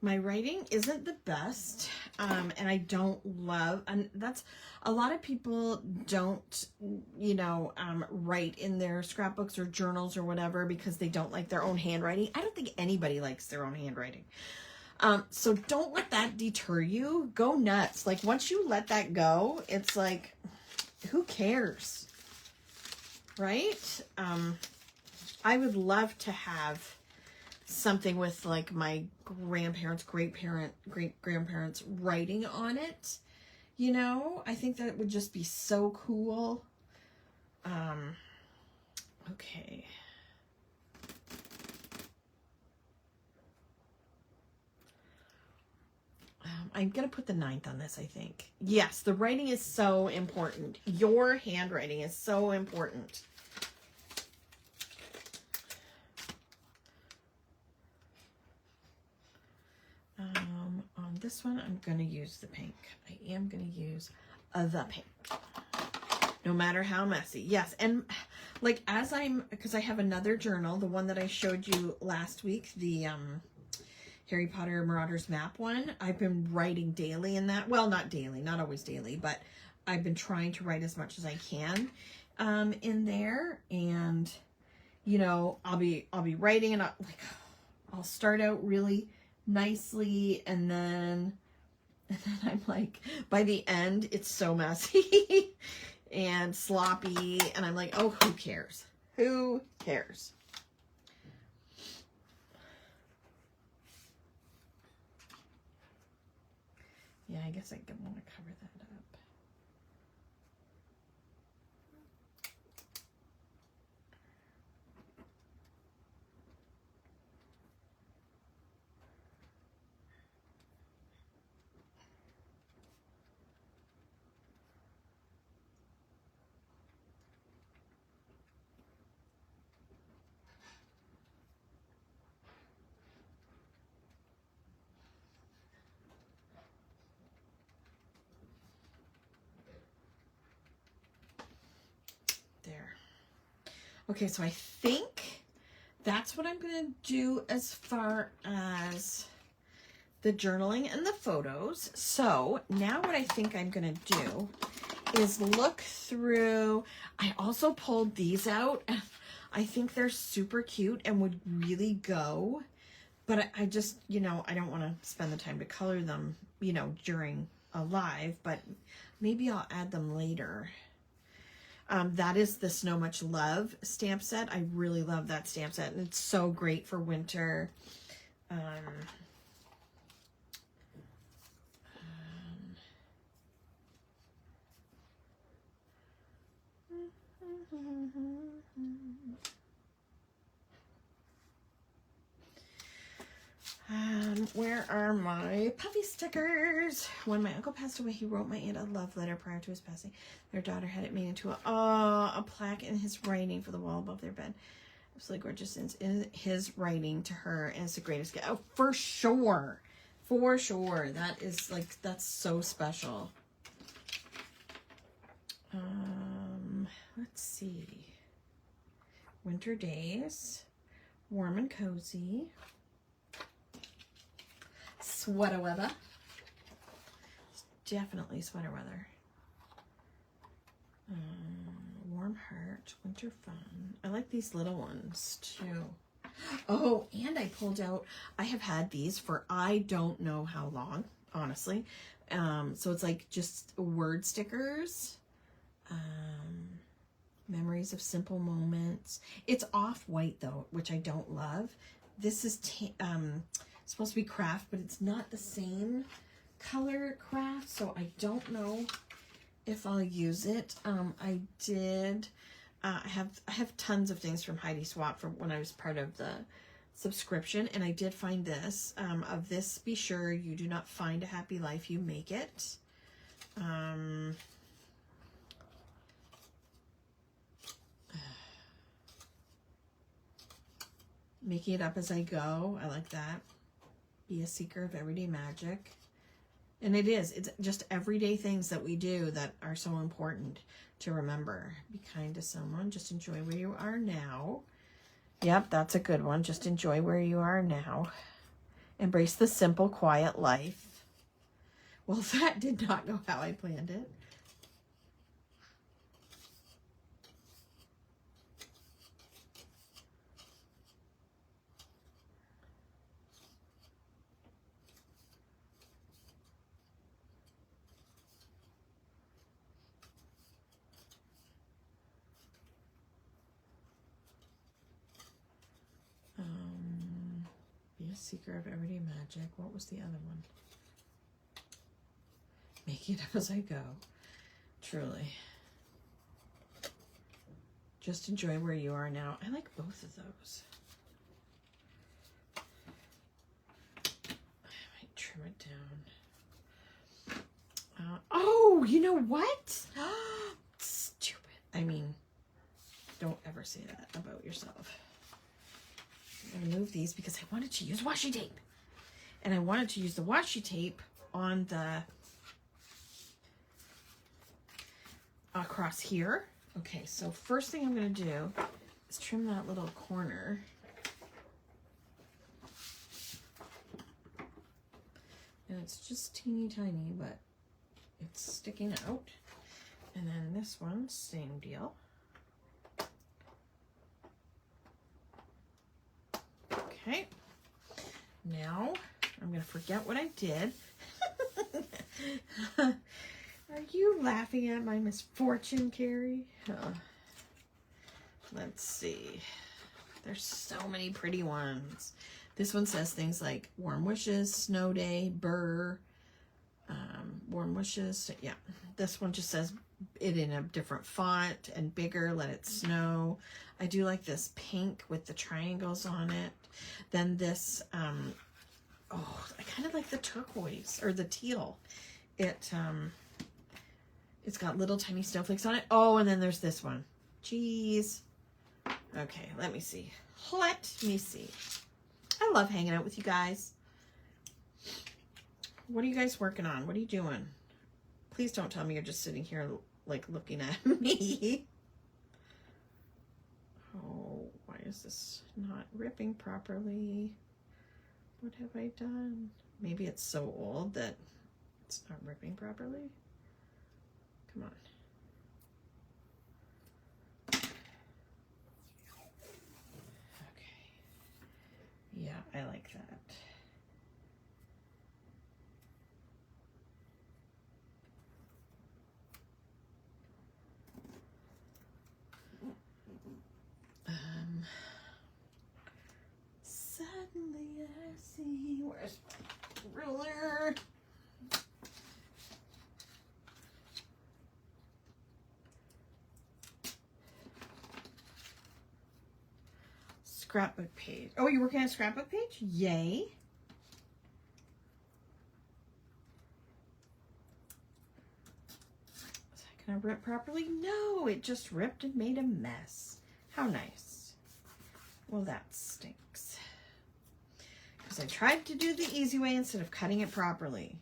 S1: My writing isn't the best, and I don't love, and that's, a lot of people don't, you know, write in their scrapbooks or journals or whatever because they don't like their own handwriting. I don't think anybody likes their own handwriting. So don't let that deter you. Go nuts. Like, once you let that go, it's like, who cares? Right? I would love to have something with like my grandparents, great grandparents writing on it. You know, I think that would just be so cool. Okay. I'm going to put the 9th on this, I think. Yes, the writing is so important. Your handwriting is so important. On this one, I'm going to use the pink. I am going to use the pink. No matter how messy. Yes, and like as because I have another journal, the one that I showed you last week, the Harry Potter Marauders map one. I've been writing daily in that. Well, not daily, not always daily, but I've been trying to write as much as I can in there. And you know, I'll be writing, and I'll start out really nicely, and then I'm like, by the end, it's so messy and sloppy, and I'm like, oh, who cares? Who cares? Yeah, I guess I want to cover that up. There. Okay, so I think that's what I'm going to do as far as the journaling and the photos. So now what I think I'm going to do is look through. I also pulled these out, and I think they're super cute and would really go. But I just, you know, I don't want to spend the time to color them, you know, during a live, but maybe I'll add them later. That is the Snow Much Love stamp set. I really love that stamp set, and it's so great for winter. Where are my puffy stickers? When my uncle passed away, he wrote my aunt a love letter prior to his passing. Their daughter had it made into a plaque in his writing for the wall above their bed. Absolutely gorgeous. In his writing to her, and it's the greatest gift. Oh, for sure. For sure. That is like, that's so special. Let's see. Winter days. Warm and cozy. Sweater weather. Definitely sweater weather. Warm heart. Winter fun. I like these little ones too. Oh, and I pulled out, I have had these for I don't know how long, honestly. So it's like just word stickers. Memories of simple moments. It's off-white though, which I don't love. This is supposed to be craft, but it's not the same color craft, so I don't know if I'll use it. I have tons of things from Heidi Swap from when I was part of the subscription, and I did find this. Of this, be sure you do not find a happy life, you make it. Making it up as I go. I like that. Be a seeker of everyday magic. And it is. It's just everyday things that we do that are so important to remember. Be kind to someone. Just enjoy where you are now. Yep, that's a good one. Just enjoy where you are now. Embrace the simple, quiet life. Well, that did not go how I planned it. Be a seeker of everyday magic. What was the other one? Making it up as I go. Truly. Just enjoy where you are now. I like both of those. I might trim it down. Oh, you know what? Stupid. I mean, don't ever say that about yourself. I'm going to move these because I wanted to use washi tape. And I wanted to use the washi tape on the across here. Okay, so first thing I'm going to do is trim that little corner. And it's just teeny tiny, but it's sticking out. And then this one, same deal. Okay, now I'm going to forget what I did. Are you laughing at my misfortune, Carrie? Let's see. There's so many pretty ones. This one says things like warm wishes, snow day, burr, warm wishes. Yeah, this one just says it in a different font and bigger, let it snow. I do like this pink with the triangles on it. Then this, oh, I kind of like the turquoise or the teal. It's got little tiny snowflakes on it. Oh, and then there's this one. Jeez. Okay, let me see. Let me see. I love hanging out with you guys. What are you guys working on? What are you doing? Please don't tell me you're just sitting here like looking at me. Oh, why is this not ripping properly? What have I done? Maybe it's so old that it's not ripping properly. Come on. Okay. Yeah, I like that. Suddenly I see, where's my ruler? Scrapbook page. Oh, you're working on a scrapbook page? Yay. Is that gonna rip properly? No, it just ripped and made a mess. How nice. Well, that stinks. Because I tried to do the easy way instead of cutting it properly.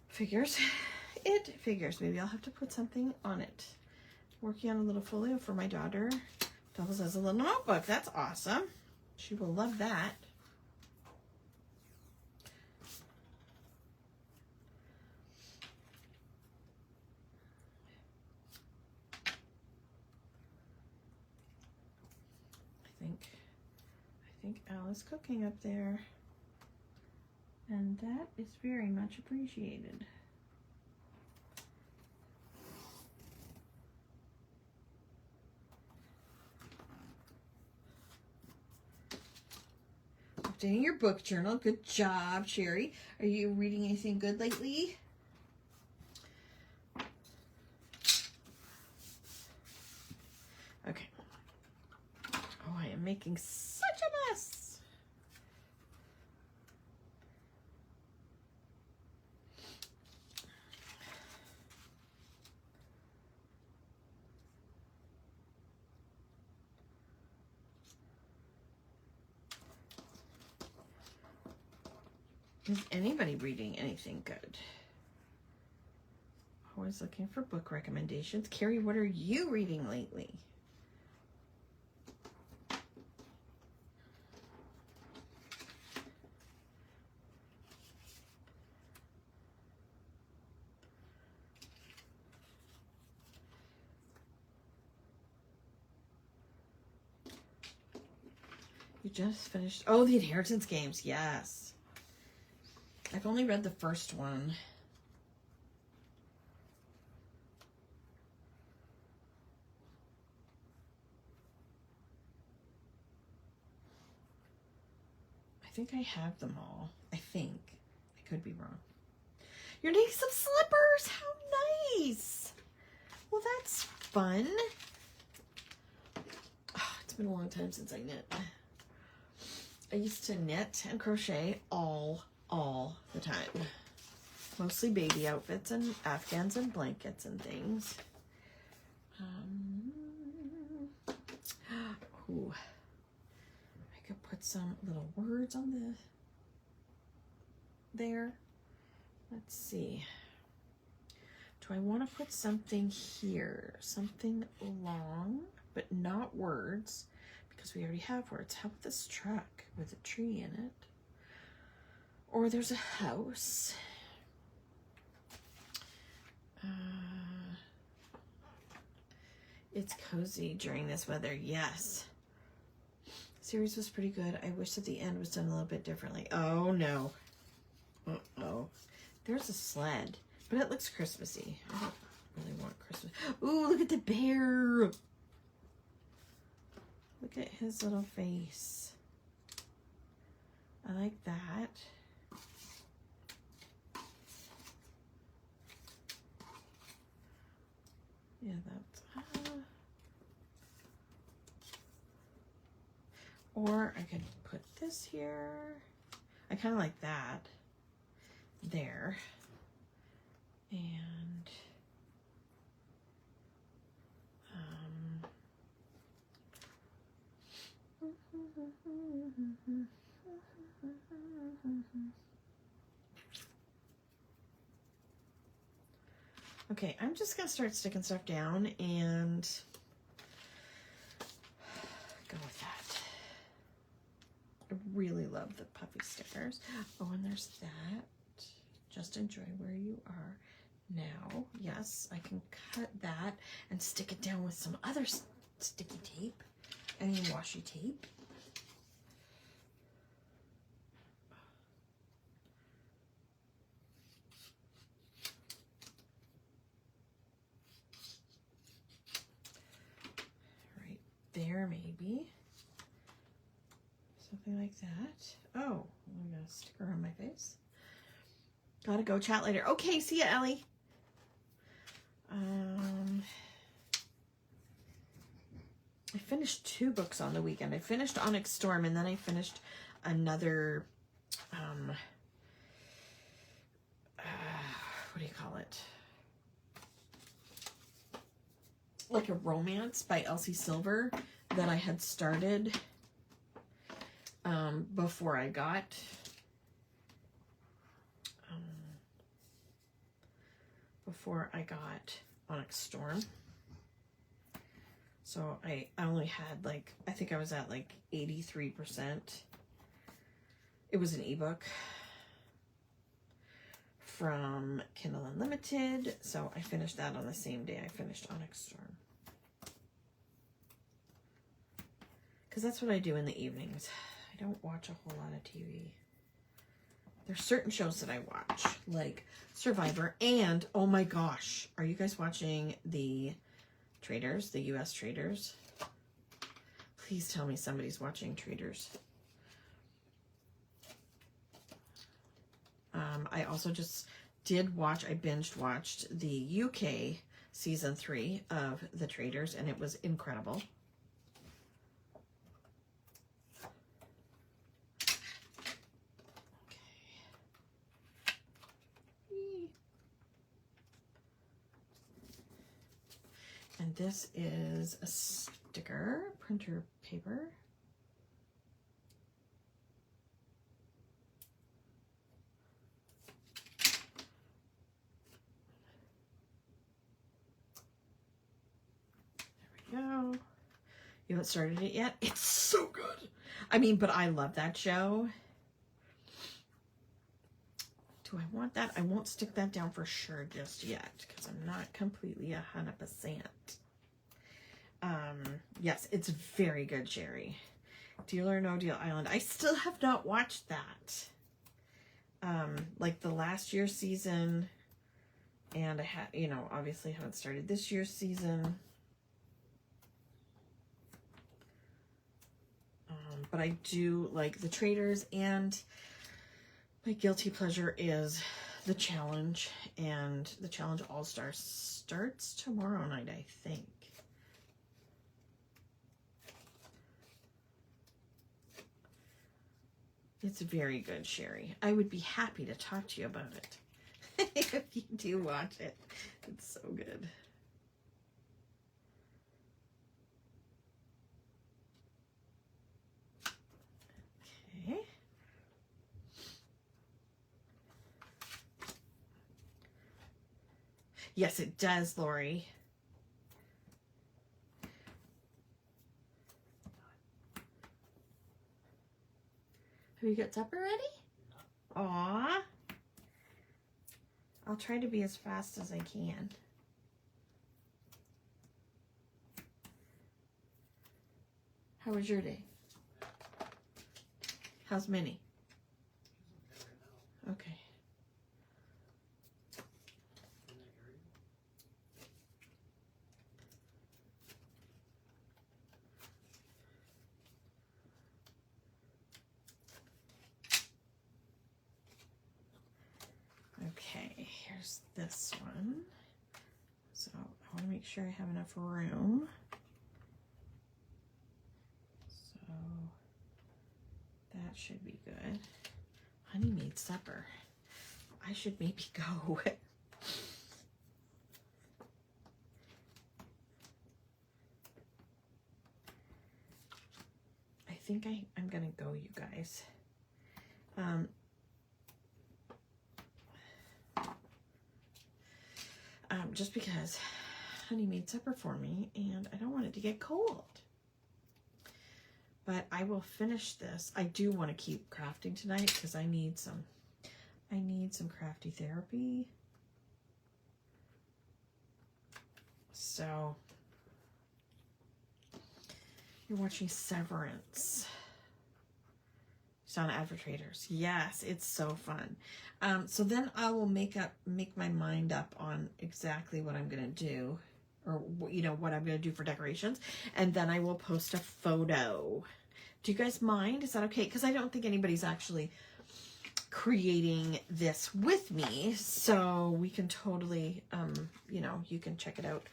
S1: Figures. It figures. Maybe I'll have to put something on it. Working on a little folio for my daughter. Doubles as a little notebook. That's awesome. She will love that. I think Al is cooking up there. And that is very much appreciated. Updating your book journal. Good job, Sherry. Are you reading anything good lately? Okay. Oh, I am making such a mess. Is anybody reading anything good? Always looking for book recommendations. Carrie, what are you reading lately? You just finished. Oh, the Inheritance Games. Yes. I've only read the first one. I think I have them all. I think. I could be wrong. You're needing some slippers. How nice. Well, that's fun. Oh, it's been a long time since I knit. I used to knit and crochet all the time. Mostly baby outfits and Afghans and blankets and things. Ooh. I could put some little words on there. Let's see. Do I want to put something here? Something long, but not words, because we already have words. How about this truck with a tree in it? Or there's a house. It's cozy during this weather. Yes. Series was pretty good. I wish that the end was done a little bit differently. Oh no. Uh-oh. There's a sled, but it looks Christmassy. I don't really want Christmas. Ooh, look at the bear. Look at his little face. I like that. Yeah, that's... Or I could put this here. I kind of like that. There. And... Okay, I'm just going to start sticking stuff down and go with that. I really love the puffy stickers. Oh, and there's that. Just enjoy where you are now. Yes, I can cut that and stick it down with some other sticky tape and washi tape. There, maybe. Something like that. Oh, I'm gonna sticker on my face. Gotta go, chat later. Okay, see ya, Ellie. I finished 2 books on the weekend. I finished Onyx Storm, and then I finished another, what do you call it? Like a romance by Elsie Silver that I had started before I got Onyx Storm. So I only had like, I think I was at like 83%. It was an ebook from Kindle Unlimited, so I finished that on the same day I finished Onyx Storm. Because that's what I do in the evenings. I don't watch a whole lot of TV. There's certain shows that I watch, like Survivor, and oh my gosh, are you guys watching the Traders, the US Traders? Please tell me somebody's watching Traders. I also just did watch, I binged watched the UK season 3 of the Traders, and it was incredible. And this is a sticker, printer paper. There we go. You haven't started it yet? It's so good. I mean, but I love that show. Do I want that? I won't stick that down for sure just yet because I'm not completely 100%. Yes, it's very good, Sherry. Deal or No Deal Island. I still have not watched that. Like the last year's season, and I had, you know, obviously haven't started this year's season. But I do like the Traders, and my guilty pleasure is the challenge, and the challenge All-Star starts tomorrow night, I think. It's very good, Sherry. I would be happy to talk to you about it if you do watch it. It's so good. Okay. Yes, it does, Lori. Have you got supper ready? Aw. I'll try to be as fast as I can. How was your day? How's Minnie? Okay. Okay, here's this one. So I want to make sure I have enough room. So that should be good. Honey made supper. I should maybe go. I think I'm gonna go, you guys. Just because Honey made supper for me and I don't want it to get cold. But I will finish this. I do want to keep crafting tonight because I need some crafty therapy. So you're watching Severance. It's on Advertrators. Yes, it's so fun. So then I will make my mind up on exactly what I'm gonna do, or you know what I'm gonna do for decorations, and then I will post a photo. Do you guys mind? Is that okay? Because I don't think anybody's actually creating this with me, so we can totally, you know, you can check it out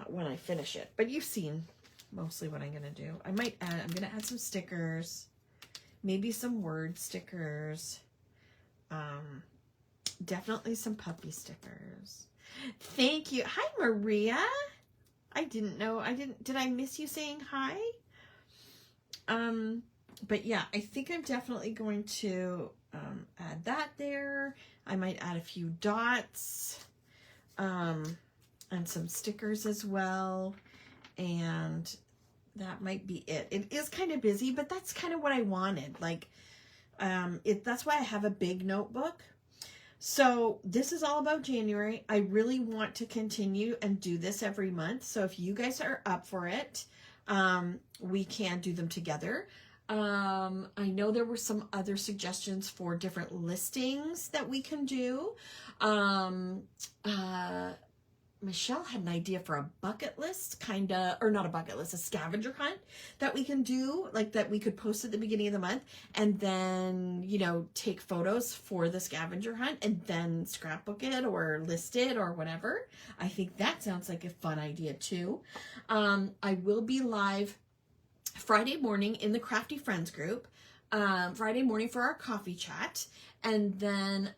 S1: when I finish it. But you've seen mostly what I'm gonna do. I'm gonna add some stickers. Maybe some word stickers. definitely some puppy stickers. Thank you. Hi, Maria. I didn't know. Did I miss you saying hi? But yeah, I think I'm definitely going to add that there. I might add a few dots and some stickers as well. And that might be it. It is kind of busy, but that's kind of what I wanted. Like, that's why I have a big notebook. So this is all about January. I really want to continue and do this every month. So if you guys are up for it, we can do them together. I know there were some other suggestions for different listings that we can do. Michelle had an idea for a bucket list, or not a bucket list, a scavenger hunt that we can do, like that we could post at the beginning of the month and then, you know, take photos for the scavenger hunt and then scrapbook it or list it or whatever. I think that sounds like a fun idea too. I will be live Friday morning in the Krafty Friends group, Friday morning for our coffee chat, and then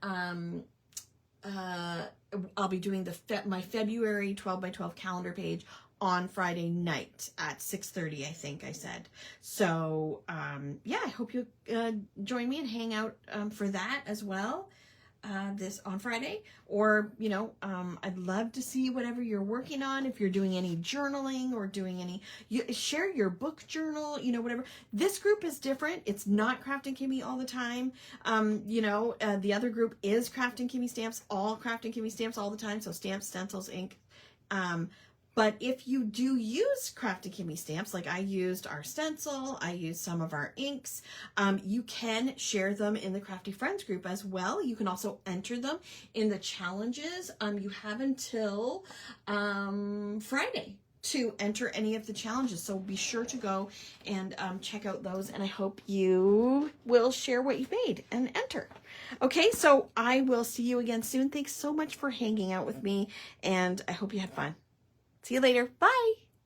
S1: I'll be doing my February 12 by 12 calendar page on Friday night at 6:30, I think I said. So yeah, I hope you'll join me and hang out for that as well. This on Friday, or, you know, I'd love to see whatever you're working on. If you're doing any journaling or doing share your book journal, you know, whatever. This group is different. It's not Kraftin Kimmie all the time. You know, the other group is Kraftin Kimmie Stamps, all Kraftin Kimmie Stamps all the time. So stamps, stencils, ink. But if you do use Kraftin Kimmie Stamps, like I used our stencil, I used some of our inks, you can share them in the Krafty Friends group as well. You can also enter them in the challenges. You have until Friday to enter any of the challenges. So be sure to go and check out those. And I hope you will share what you've made and enter. Okay, so I will see you again soon. Thanks so much for hanging out with me, and I hope you had fun. See you later. Bye.